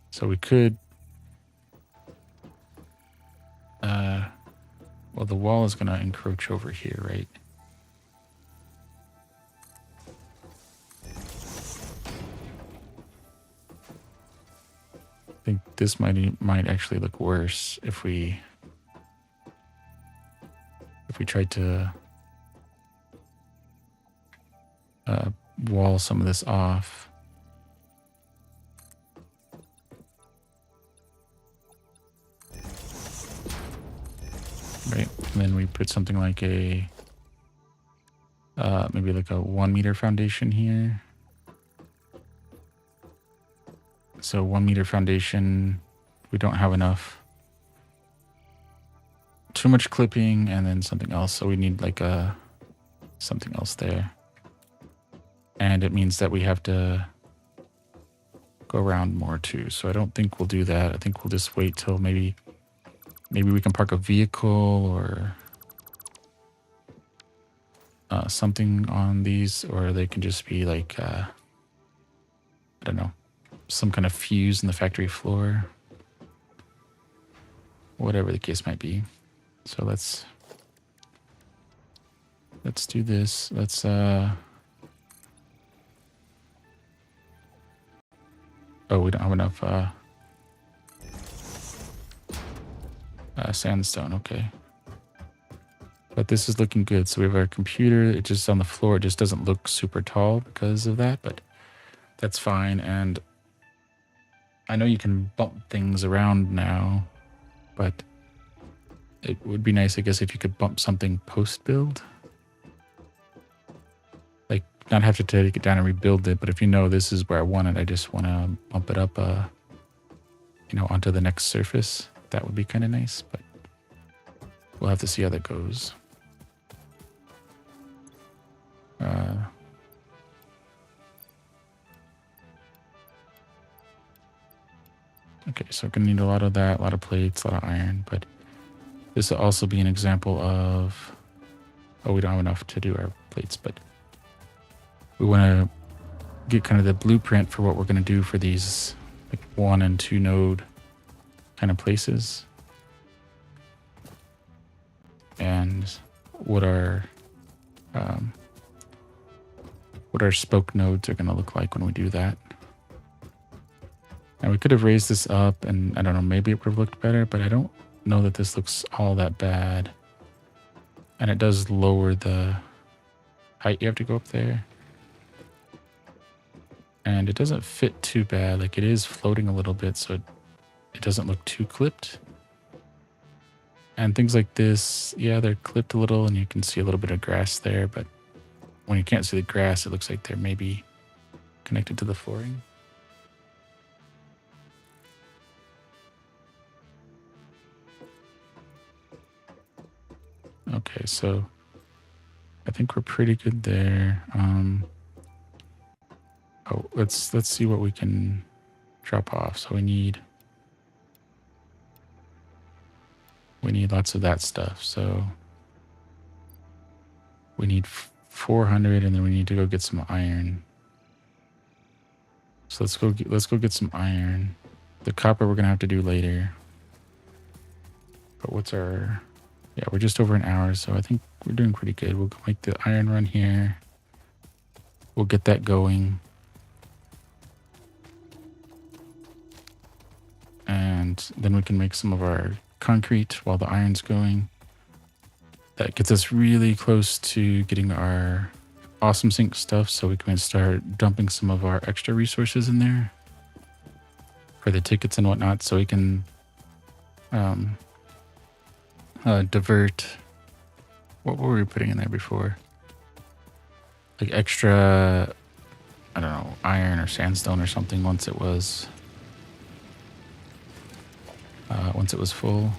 So we could... well, the wall is going to encroach over here, right? I think this might actually look worse if we tried to wall some of this off. Right, and then we put something like a maybe like a 1 meter foundation here. So 1 meter foundation, we don't have enough. Too much clipping, and then something else. So we need like a something else there. And it means that we have to go around more too. So I don't think we'll do that. I think we'll just wait till maybe we can park a vehicle or something on these, or they can just be like, I don't know, some kind of fuse in the factory floor. Whatever the case might be. So let's do this. Let's Oh, we don't have enough sandstone. Okay. But this is looking good. So we have our computer. It just on the floor. It just doesn't look super tall because of that, but that's fine. And I know you can bump things around now, but it would be nice, I guess, if you could bump something post-build. Like, not have to take it down and rebuild it, but if you know this is where I want it, I just want to bump it up, onto the next surface. That would be kind of nice, but we'll have to see how that goes. Okay, so we're going to need a lot of that, a lot of plates, a lot of iron, but this will also be an example of, we don't have enough to do our plates, but we want to get kind of the blueprint for what we're going to do for these like 1 and 2 node kind of places. And what our spoke nodes are going to look like when we do that. And we could have raised this up, and I don't know, maybe it would have looked better, but I don't know that this looks all that bad. And it does lower the height you have to go up there. And it doesn't fit too bad. Like, it is floating a little bit, so it doesn't look too clipped. And things like this, yeah, they're clipped a little, and you can see a little bit of grass there, but when you can't see the grass, it looks like they're maybe connected to the flooring. Okay, so I think we're pretty good there. Let's see what we can drop off. So we need lots of that stuff. So we need 400, and then we need to go get some iron. So let's go get some iron. The copper we're gonna have to do later. But what's our? Yeah, we're just over an hour, so I think we're doing pretty good. We'll make the iron run here. We'll get that going. And then we can make some of our concrete while the iron's going. That gets us really close to getting our awesome sink stuff, so we can start dumping some of our extra resources in there for the tickets and whatnot, so we can divert. What were we putting in there before? Like extra, I don't know, iron or sandstone or something once it was full.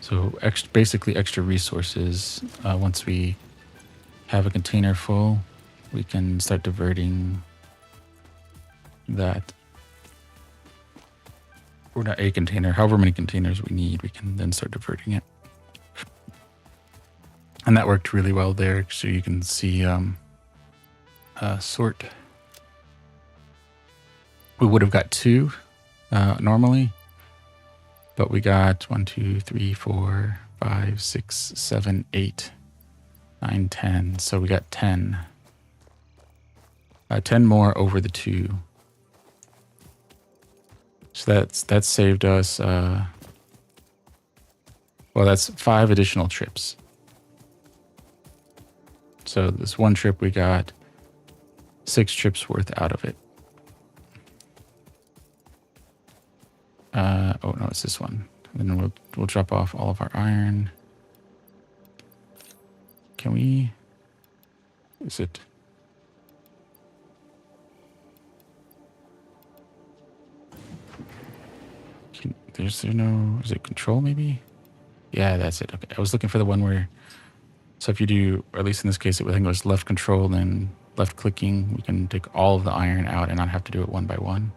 So basically extra resources. Once we have a container full, we can start diverting that. Or not a container, however many containers we need, we can then start diverting it. And that worked really well there, so you can see sort. We would have got 2 normally, but we got 1, 2, 3, 4, 5, 6, 7, 8, 9, 10. So we got 10. 10 more over the 2. So that's saved us. Well, that's 5 additional trips. So this one trip we got 6 trips worth out of it. Oh no, it's this one. And then we'll drop off all of our iron. Can we? Is it? Is it control maybe? Yeah, that's it. Okay, I was looking for the one where. So if you do, or at least in this case, I think it was left control, then left clicking, we can take all of the iron out and not have to do it one by one.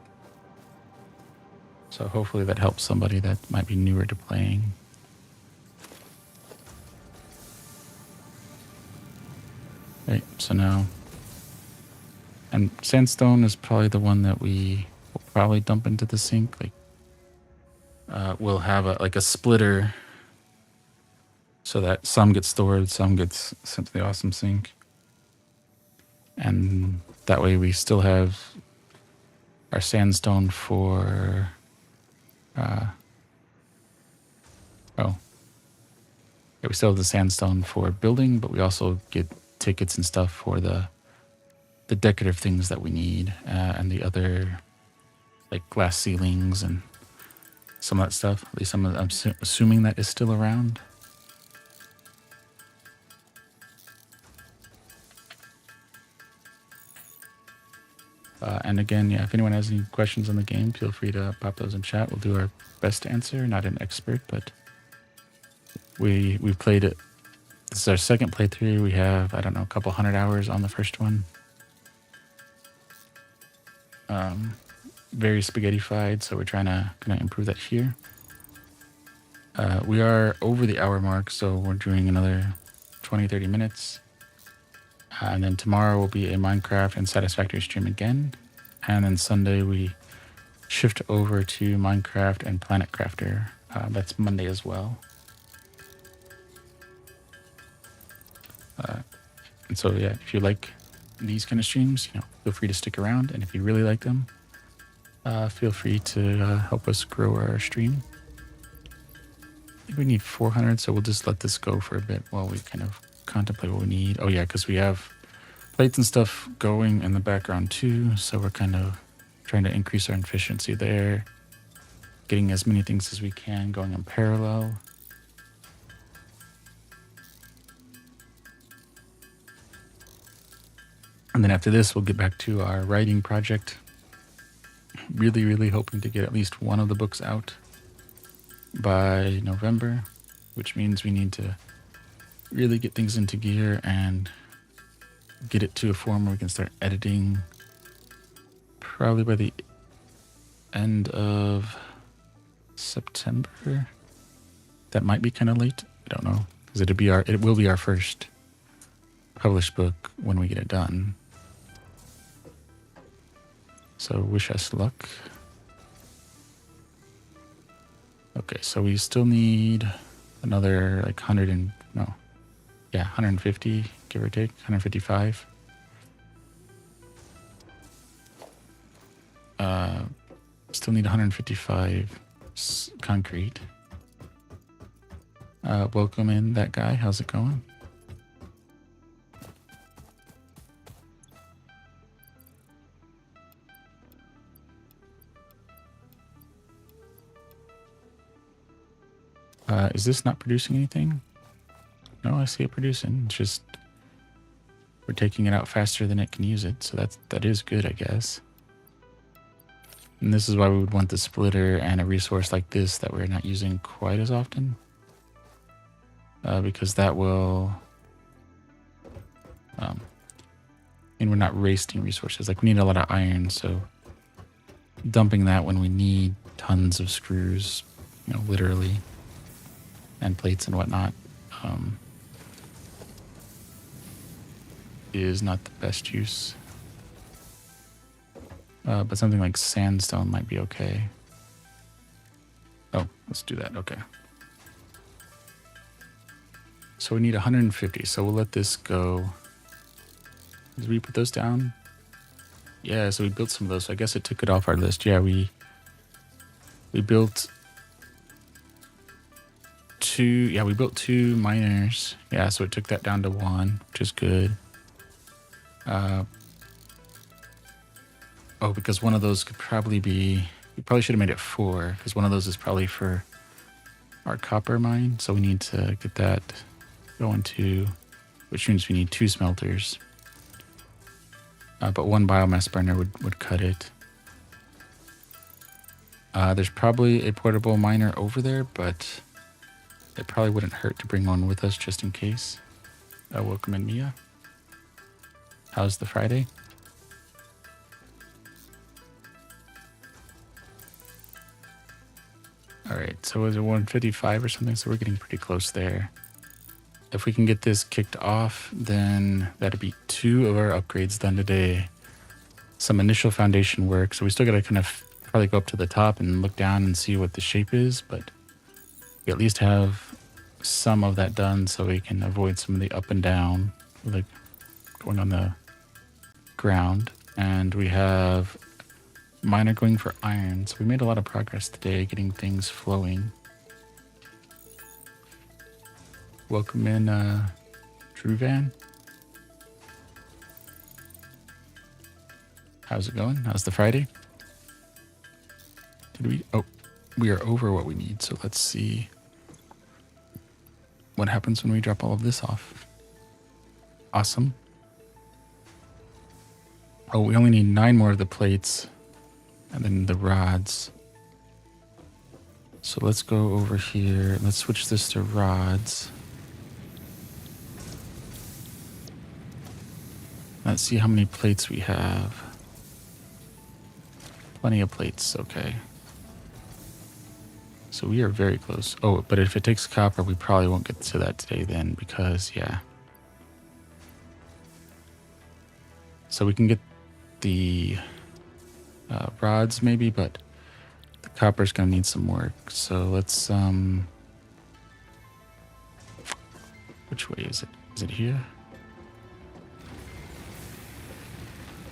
So hopefully that helps somebody that might be newer to playing. Right, so now, and sandstone is probably the one that we will probably dump into the sink. Like, we'll have a splitter so that some gets stored, some gets sent to the awesome sink. And that way we still have our sandstone for we still have the sandstone for building, but we also get tickets and stuff for the decorative things that we need, and the other like glass ceilings and some of that stuff. At least I'm assuming that is still around. And again, yeah, if anyone has any questions on the game, feel free to pop those in chat. We'll do our best to answer. Not an expert, but we've played it. This is our second playthrough. We have, I don't know, a couple hundred hours on the first one. Very spaghetti-fied, so we're trying to kind of improve that here. We are over the hour mark, so we're doing another 20-30 minutes. And then tomorrow will be a Minecraft and Satisfactory stream again. And then Sunday we shift over to Minecraft and Planet Crafter. That's Monday as well. And so yeah, if you like these kind of streams, feel free to stick around. And if you really like them, feel free to help us grow our stream. I think we need 400, so we'll just let this go for a bit while we kind of contemplate what we need. Oh yeah, because we have plates and stuff going in the background too, so we're kind of trying to increase our efficiency there, getting as many things as we can going in parallel. And then after this, we'll get back to our writing project. Really, really hoping to get at least one of the books out by November, which means we need to really get things into gear and get it to a form where we can start editing probably by the end of September. That might be kind of late. I don't know, because it will be our first published book when we get it done. So wish us luck. Okay, so we still need another like 150, give or take, 155. Still need 155 concrete. Welcome in, that guy. How's it going? Is this not producing anything? No, I see it producing. It's just we're taking it out faster than it can use it, so that is good, I guess. And this is why we would want the splitter and a resource like this that we're not using quite as often, because that will, we're not wasting resources. Like we need a lot of iron, so dumping that when we need tons of screws, literally, and plates and whatnot, is not the best use. But something like sandstone might be okay. Oh, let's do that. Okay. So we need 150. So we'll let this go. Did we put those down? Yeah, so we built some of those. So I guess it took it off our list. Yeah, we built two. Yeah, we built 2 miners. Yeah, so it took that down to 1, which is good. Oh, because one of those could probably be... We probably should have made it 4, because one of those is probably for our copper mine. So we need to get that going too, which means we need 2 smelters. But 1 biomass burner would cut it. There's probably a portable miner over there, but it probably wouldn't hurt to bring one with us just in case. Welcome in, Mia. How's the Friday? All right, so is it 155 or something? So we're getting pretty close there. If we can get this kicked off, then that'd be 2 of our upgrades done today. Some initial foundation work. So we still got to kind of probably go up to the top and look down and see what the shape is, but we at least have some of that done so we can avoid some of the up and down, like going on the ground. And we have miner going for iron. So we made a lot of progress today getting things flowing. Welcome in, Drew Van. How's it going? How's the Friday? Did we? Oh, we are over what we need. So let's see what happens when we drop all of this off. Awesome. Oh, we only need 9 more of the plates and then the rods. So let's go over here. Let's switch this to rods. Let's see how many plates we have. Plenty of plates, okay. So we are very close. Oh, but if it takes copper, we probably won't get to that today then because, yeah. So we can get the rods maybe, but the copper's gonna need some work. So let's, which way is it? Is it here?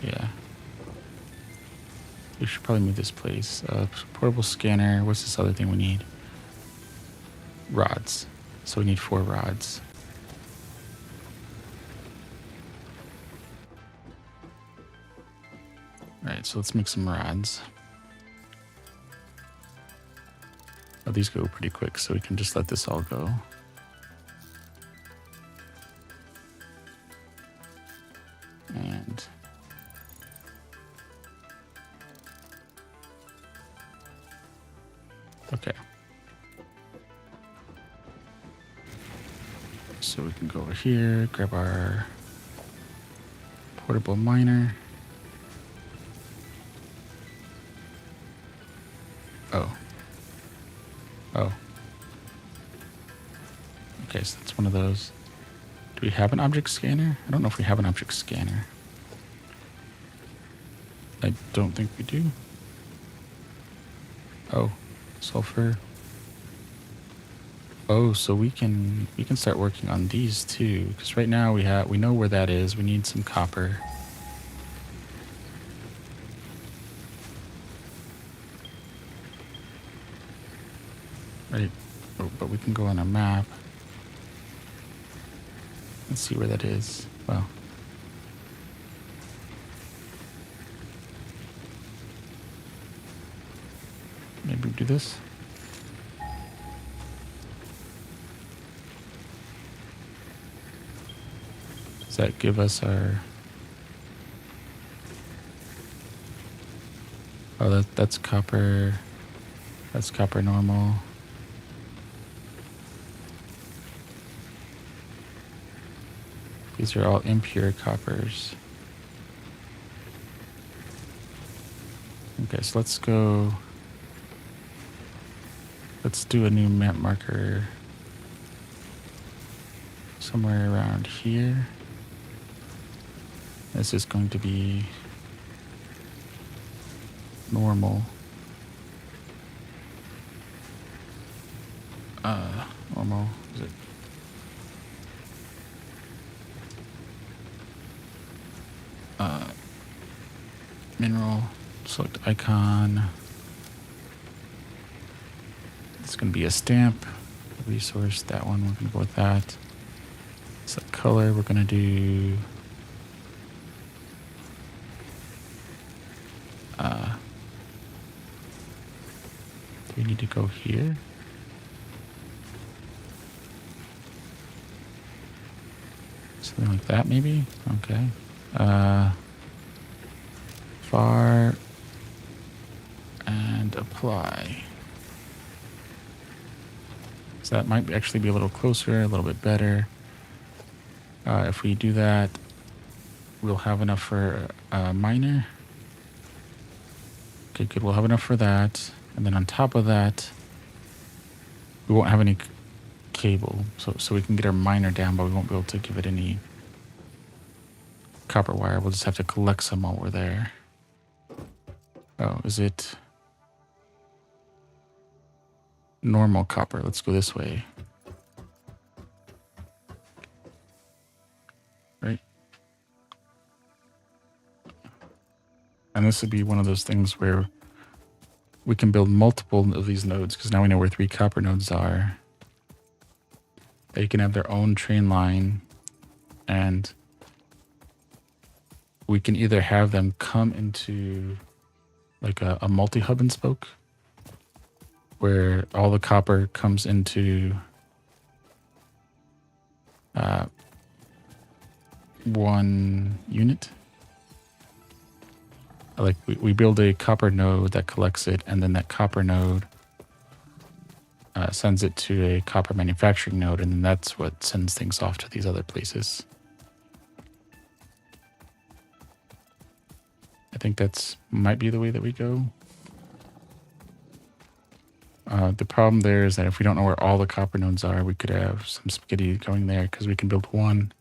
Yeah. We should probably move this place. Portable scanner. What's this other thing we need? Rods. So we need 4 rods. Alright, so let's make some rods. Oh, these go pretty quick, so we can just let this all go. And okay. So we can go over here, grab our portable miner. Oh. Oh. Okay, so that's one of those. Do we have an object scanner? I don't know if we have an object scanner. I don't think we do. Oh, sulfur. Oh, so we can start working on these too, because right now we know where that is. We need some copper. Right. Oh, but we can go on a map. Let's see where that is. Well. Maybe we do this. Does that give us our... Oh, that's copper. That's copper normal. These are all impure coppers. Okay, so let's go... Let's do a new map marker somewhere around here. This is going to be normal. Normal, is it? Mineral, select icon. It's going to be a stamp, resource, that one, we're going to go with that. Select color, we're going to do do we need to go here? Something like that, maybe? Okay. Far and apply. So that might actually be a little closer, a little bit better. If we do that, we'll have enough for a miner. Okay, good. We'll have enough for that. And then on top of that, we won't have any cable. So we can get our miner down, but we won't be able to give it any copper wire. We'll just have to collect some while we're there. Oh, is it normal copper? Let's go this way. Right? And And this would be one of those things where we can build multiple of these nodes, because now we know where 3 copper nodes are. They can have their own train line, and we can either have them come into like a multi-hub and spoke, where all the copper comes into one unit. Like we build a copper node that collects it, and then that copper node sends it to a copper manufacturing node, and then that's what sends things off to these other places. I think that's might be the way that we go. The problem there is that if we don't know where all the copper nodes are, we could have some spaghetti going there, because we can build one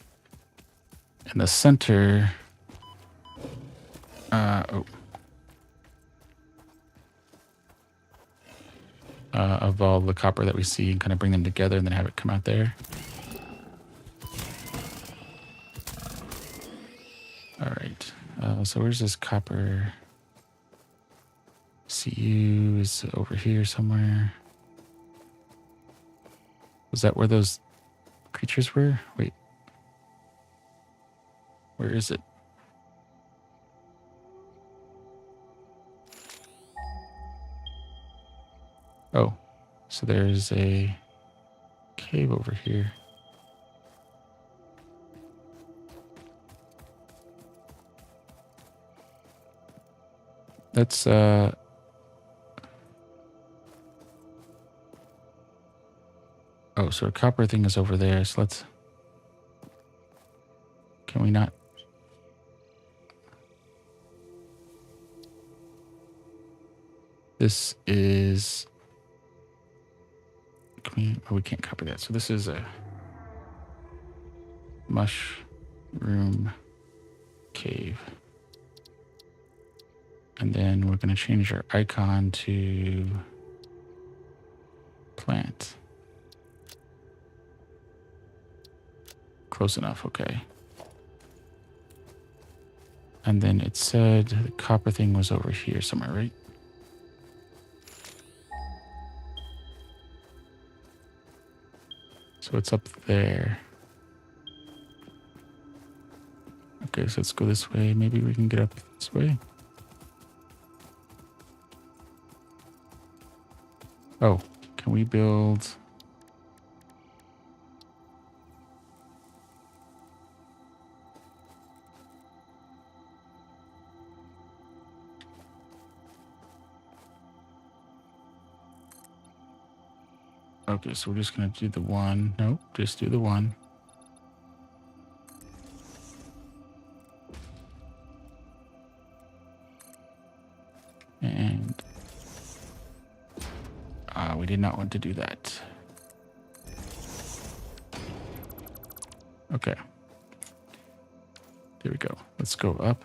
in the center. Of all the copper that we see, and kind of bring them together and then have it come out there. All right. So where's this copper? CU is over here somewhere. Was that where those creatures were? Wait. Where is it? Oh, so there's a cave over here. That's oh, so a copper thing is over there. So let's, can we not? This is, can we, oh, we can't copy that. So this is a mushroom cave. And then we're going to change our icon to plant. Close enough, okay. And then it said the copper thing was over here somewhere, right? So it's up there. Okay, so let's go this way. Maybe we can get up this way. Oh, can we build? Okay, so we're just going to do the one. Nope, just do the one. And we did not want to do that. Okay. There we go. Let's go up.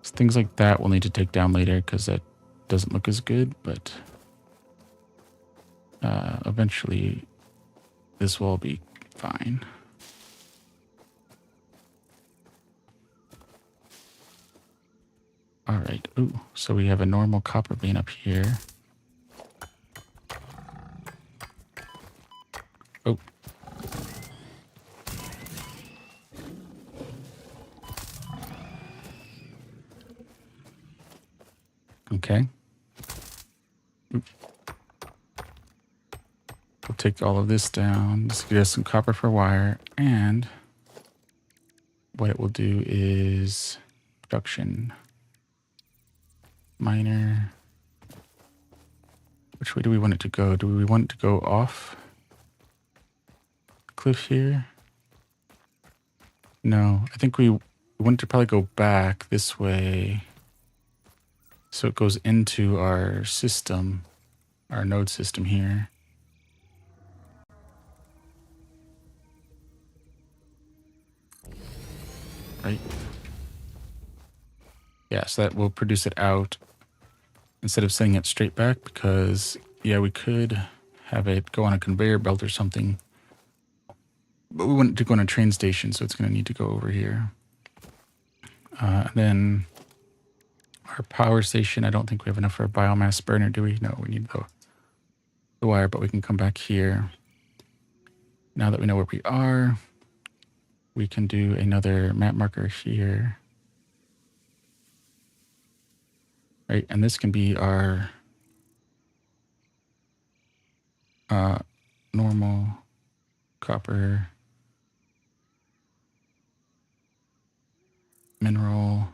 So things like that we'll need to take down later, because that doesn't look as good, but eventually this will be fine. All right. Ooh, so we have a normal copper vein up here. Oh. Okay. Oop. We'll take all of this down. Just get us some copper for wire. And what it will do is production. Miner. Which way do we want it to go? Do we want it to go off cliff here? No, I think we want it to probably go back this way. So it goes into our system, our node system here. Right? Yeah, so that will produce it out instead of sending it straight back, because, yeah, we could have it go on a conveyor belt or something. But we want it to go on a train station, so it's going to need to go over here. And then our power station, I don't think we have enough for a biomass burner, do we? No, we need the wire, but we can come back here. Now that we know where we are, we can do another map marker here. Right, and this can be our normal copper mineral,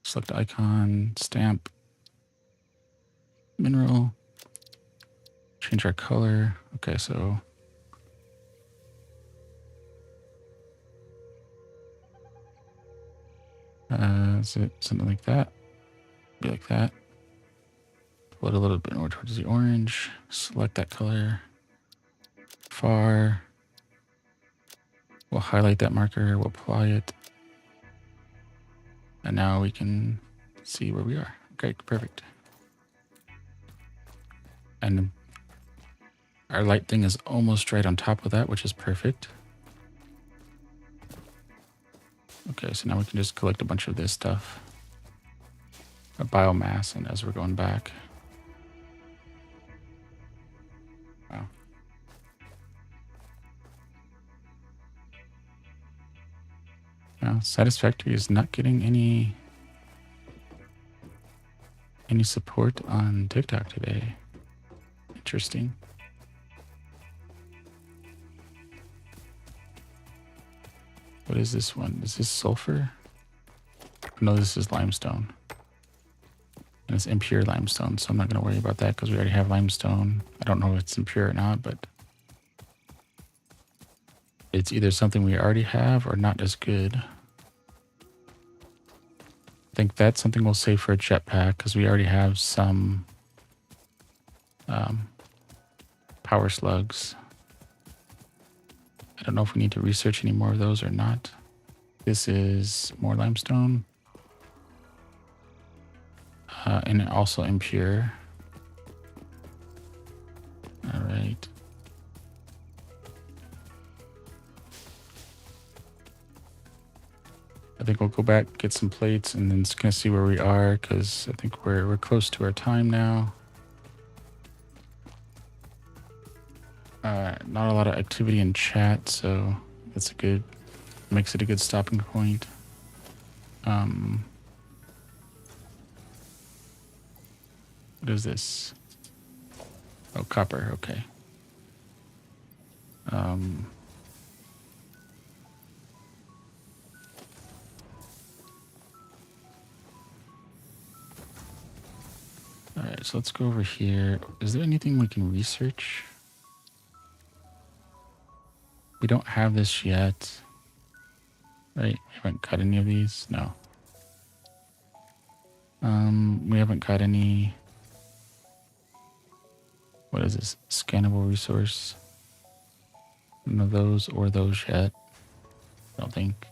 select icon, stamp, mineral, change our color. Okay, so is it something like that? Be like that. Pull it a little bit more towards the orange. Select that color. Far. We'll highlight that marker. We'll apply it. And now we can see where we are. Okay, perfect. And our light thing is almost right on top of that, which is perfect. Okay, so now we can just collect a bunch of this stuff. A biomass, and as we're going back. Wow. Now, Satisfactory is not getting any support on TikTok today. Interesting. What is this one? Is this sulfur? No, this is limestone. And it's impure limestone, so I'm not going to worry about that because we already have limestone. I don't know if it's impure or not, but it's either something we already have or not as good. I think that's something we'll save for a jetpack because we already have some power slugs. I don't know if we need to research any more of those or not. This is more limestone. And also impure. All right. I think we'll go back, get some plates, and then just kind of see where we are because I think we're close to our time now. Not a lot of activity in chat, so that's makes it a good stopping point. What is this? Oh, copper. Okay. All right, so let's go over here. Is there anything we can research? We don't have this yet. Right? We haven't got any of these? No. We haven't got any. What is this? Scannable resource. None of those or those yet. I don't think.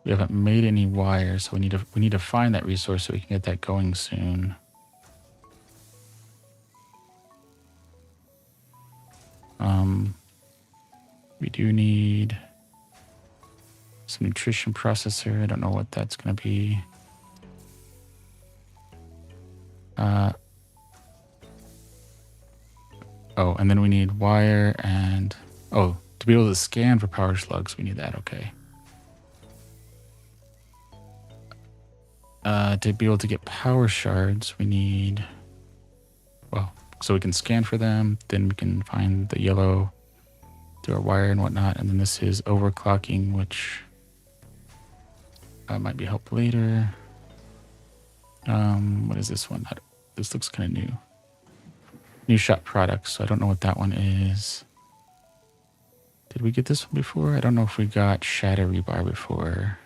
We haven't made any wires, so we need to find that resource so we can get that going soon. We do need some nutrition processor. I don't know what that's going to be. Oh, and then we need wire and... Oh, to be able to scan for power slugs, we need that. Okay. To be able to get power shards, we need... Well, so we can scan for them. Then we can find the yellow, do our wire and whatnot. And then this is overclocking, which might be helpful later. What is this one? This looks kind of new. New shop products. So I don't know what that one is. Did we get this one before? I don't know if we got shadow rebar before.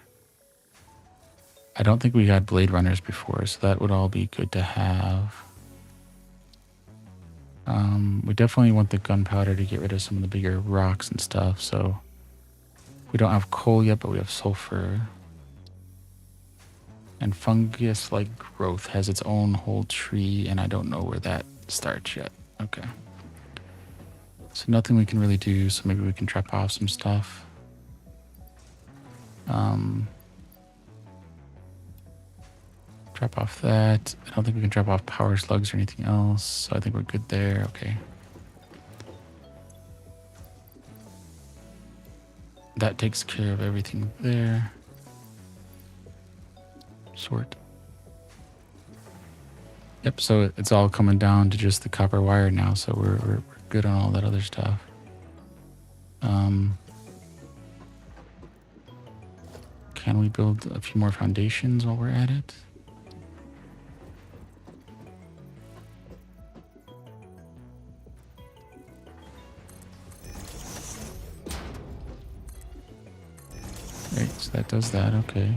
I don't think we got blade runners before, so that would all be good to have. We definitely want the gunpowder to get rid of some of the bigger rocks and stuff, so we don't have coal yet, but we have sulfur. And fungus-like growth has its own whole tree, and I don't know where that starts yet. Okay. So nothing we can really do, so maybe we can drop off some stuff. Drop off that. I don't think we can drop off power slugs or anything else, so I think we're good there. Okay. That takes care of everything there. Sort. Yep, so it's all coming down to just the copper wire now, so we're good on all that other stuff. Can we build a few more foundations while we're at it? Right, so that does that, okay.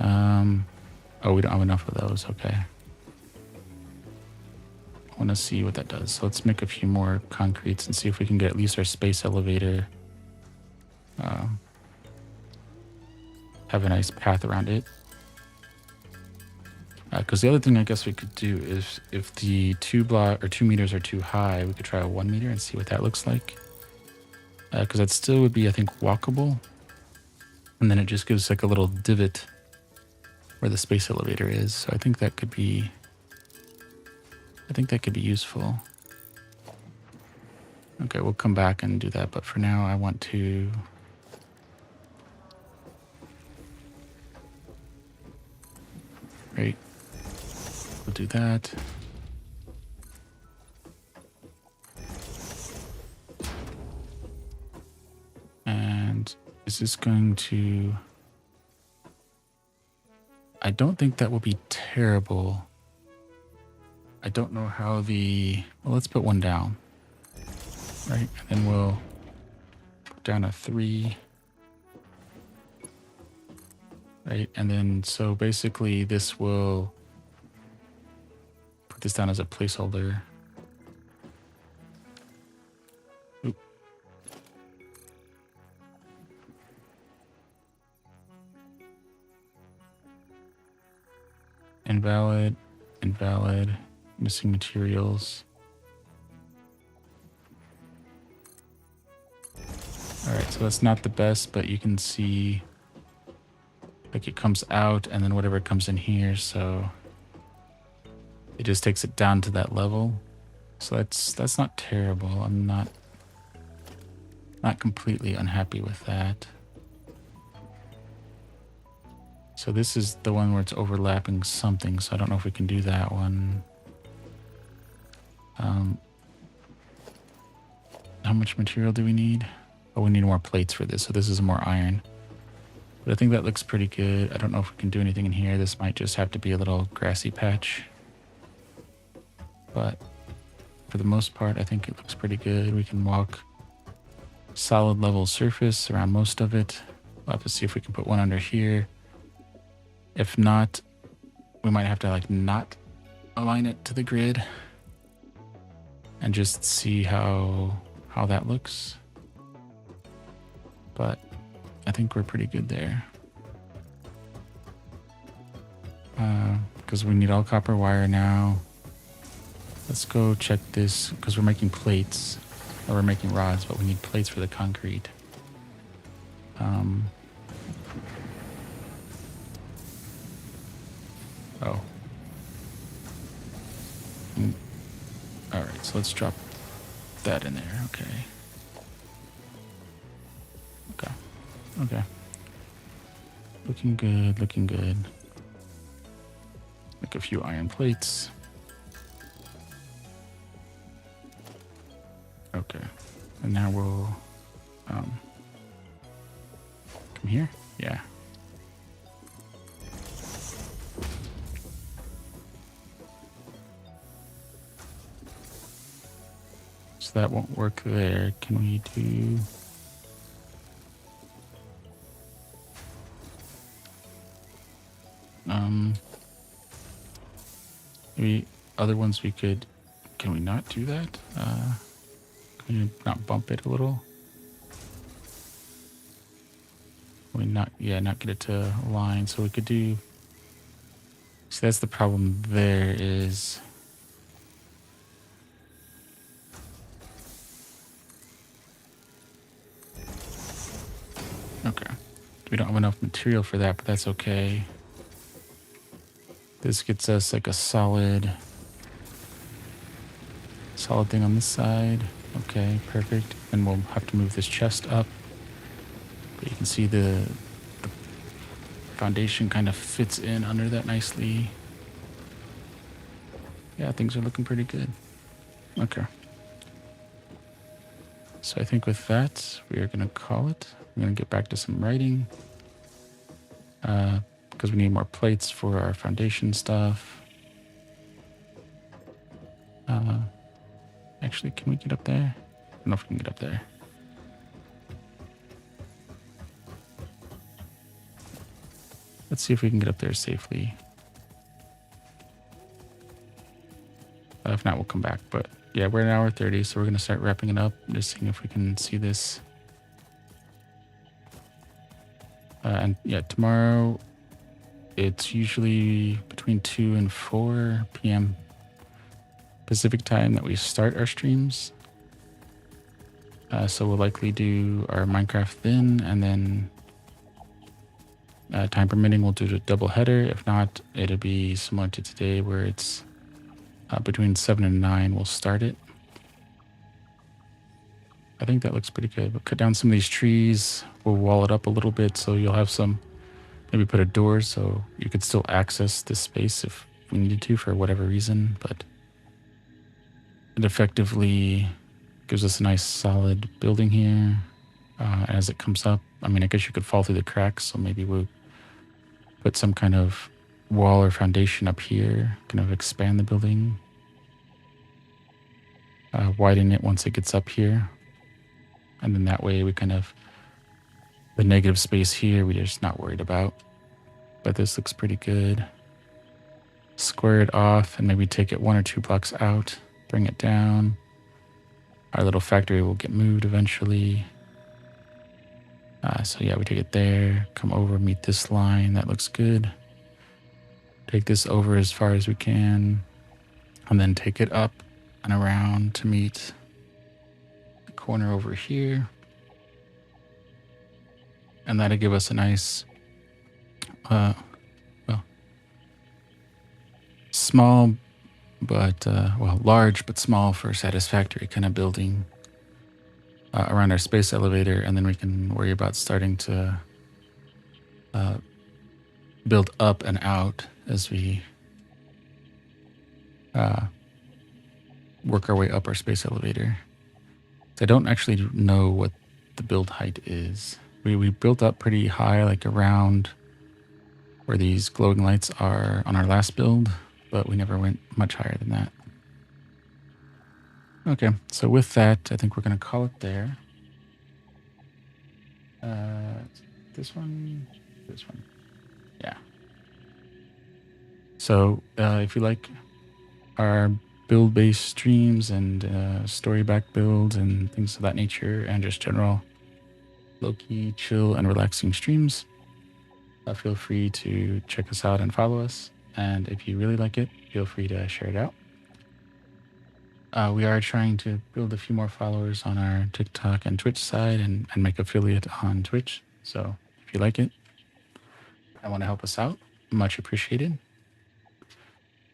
Oh, we don't have enough of those, okay. I want to see what that does. So let's make a few more concretes and see if we can get at least our space elevator. Have a nice path around it. Because the other thing I guess we could do is if the 2 meters are too high, we could try a 1 meter and see what that looks like. Because that still would be, I think, walkable. And then it just gives like a little divot where the space elevator is. So I think that could be useful. Okay, we'll come back and do that. But for now, I want to... Right. We'll do that. And is this going to... I don't think that will be terrible. I don't know how the... Well, let's put one down. Right, and then we'll put down a 3. Right, and then so basically this will put this down as a placeholder. Oop. Invalid, missing materials. All right, so that's not the best, but you can see like it comes out and then whatever comes in here, so it just takes it down to that level. So that's not terrible. I'm not completely unhappy with that. So this is the one where it's overlapping something, so I don't know if we can do that one. How much material do we need? Oh, we need more plates for this, so this is more iron. But I think that looks pretty good. I don't know if we can do anything in here. This might just have to be a little grassy patch. But for the most part, I think it looks pretty good. We can walk solid level surface around most of it. We'll have to see if we can put one under here. If not, we might have to like not align it to the grid and just see how that looks. But I think we're pretty good there. Because we need all copper wire now. Let's go check this because we're making plates, or we're making rods, but we need plates for the concrete. Oh. All right, so let's drop that in there. Okay. Okay. Looking good, looking good. Make a few iron plates. Okay. And now we'll come here? Yeah. So that won't work there. Can we do... maybe other ones we could... Can we not do that? Can we not bump it a little? Can we not... Yeah, not get it to line. So we could do... See, that's the problem there is... Okay. We don't have enough material for that, but that's okay. This gets us like a solid thing on this side. Okay, perfect. And we'll have to move this chest up. But you can see the foundation kind of fits in under that nicely. Yeah, things are looking pretty good. Okay. So I think with that, we are going to call it. I'm going to get back to some writing because we need more plates for our foundation stuff. Actually, can we get up there? I don't know if we can get up there. Let's see if we can get up there safely. If not, we'll come back. But yeah, we're at an hour 30, so we're going to start wrapping it up. Just seeing if we can see this. And yeah, tomorrow it's usually between 2 and 4 p.m. Pacific time that we start our streams. So we'll likely do our Minecraft then, and then time permitting, we'll do the double header. If not, it'll be similar to today where it's between 7 and 9, we'll start it. I think that looks pretty good. We'll cut down some of these trees. We'll wall it up a little bit so you'll have some, maybe put a door so you could still access this space if we needed to for whatever reason. But it effectively gives us a nice solid building here as it comes up. I mean, I guess you could fall through the cracks, so maybe we'll put some kind of wall or foundation up here, kind of expand the building, widen it once it gets up here. And then that way we kind of, the negative space here, we're just not worried about. But this looks pretty good. Square it off and maybe take it 1 or 2 blocks out, bring it down. Our little factory will get moved eventually. So yeah, we take it there, come over, meet this line. That looks good. Take this over as far as we can, and then take it up and around to meet the corner over here. And that'll give us a nice, small, but, large but small for Satisfactory kind of building around our space elevator. And then we can worry about starting to build up and out as we work our way up our space elevator. So I don't actually know what the build height is. We built up pretty high, like around where these glowing lights are on our last build, but we never went much higher than that. Okay, so with that, I think we're going to call it there. This one, yeah. So if you like our build-based streams and story-back builds and things of that nature, and just general low-key, chill, and relaxing streams, feel free to check us out and follow us. And if you really like it, feel free to share it out. We are trying to build a few more followers on our TikTok and Twitch side and make affiliate on Twitch. So if you like it, I want to help us out. Much appreciated.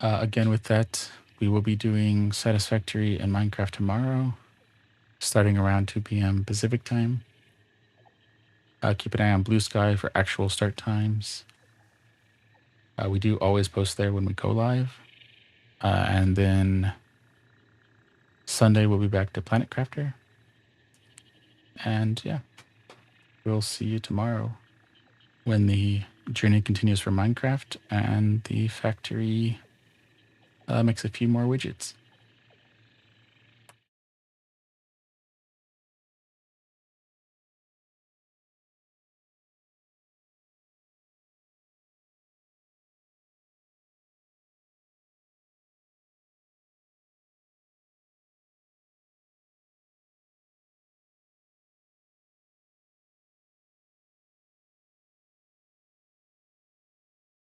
Again, with that, we will be doing Satisfactory and Minecraft tomorrow, starting around 2 p.m. Pacific time. Keep an eye on Blue Sky for actual start times. We do always post there when we go live. And then Sunday, we'll be back to Planet Crafter. And yeah, we'll see you tomorrow when the journey continues for Minecraft and the factory makes a few more widgets.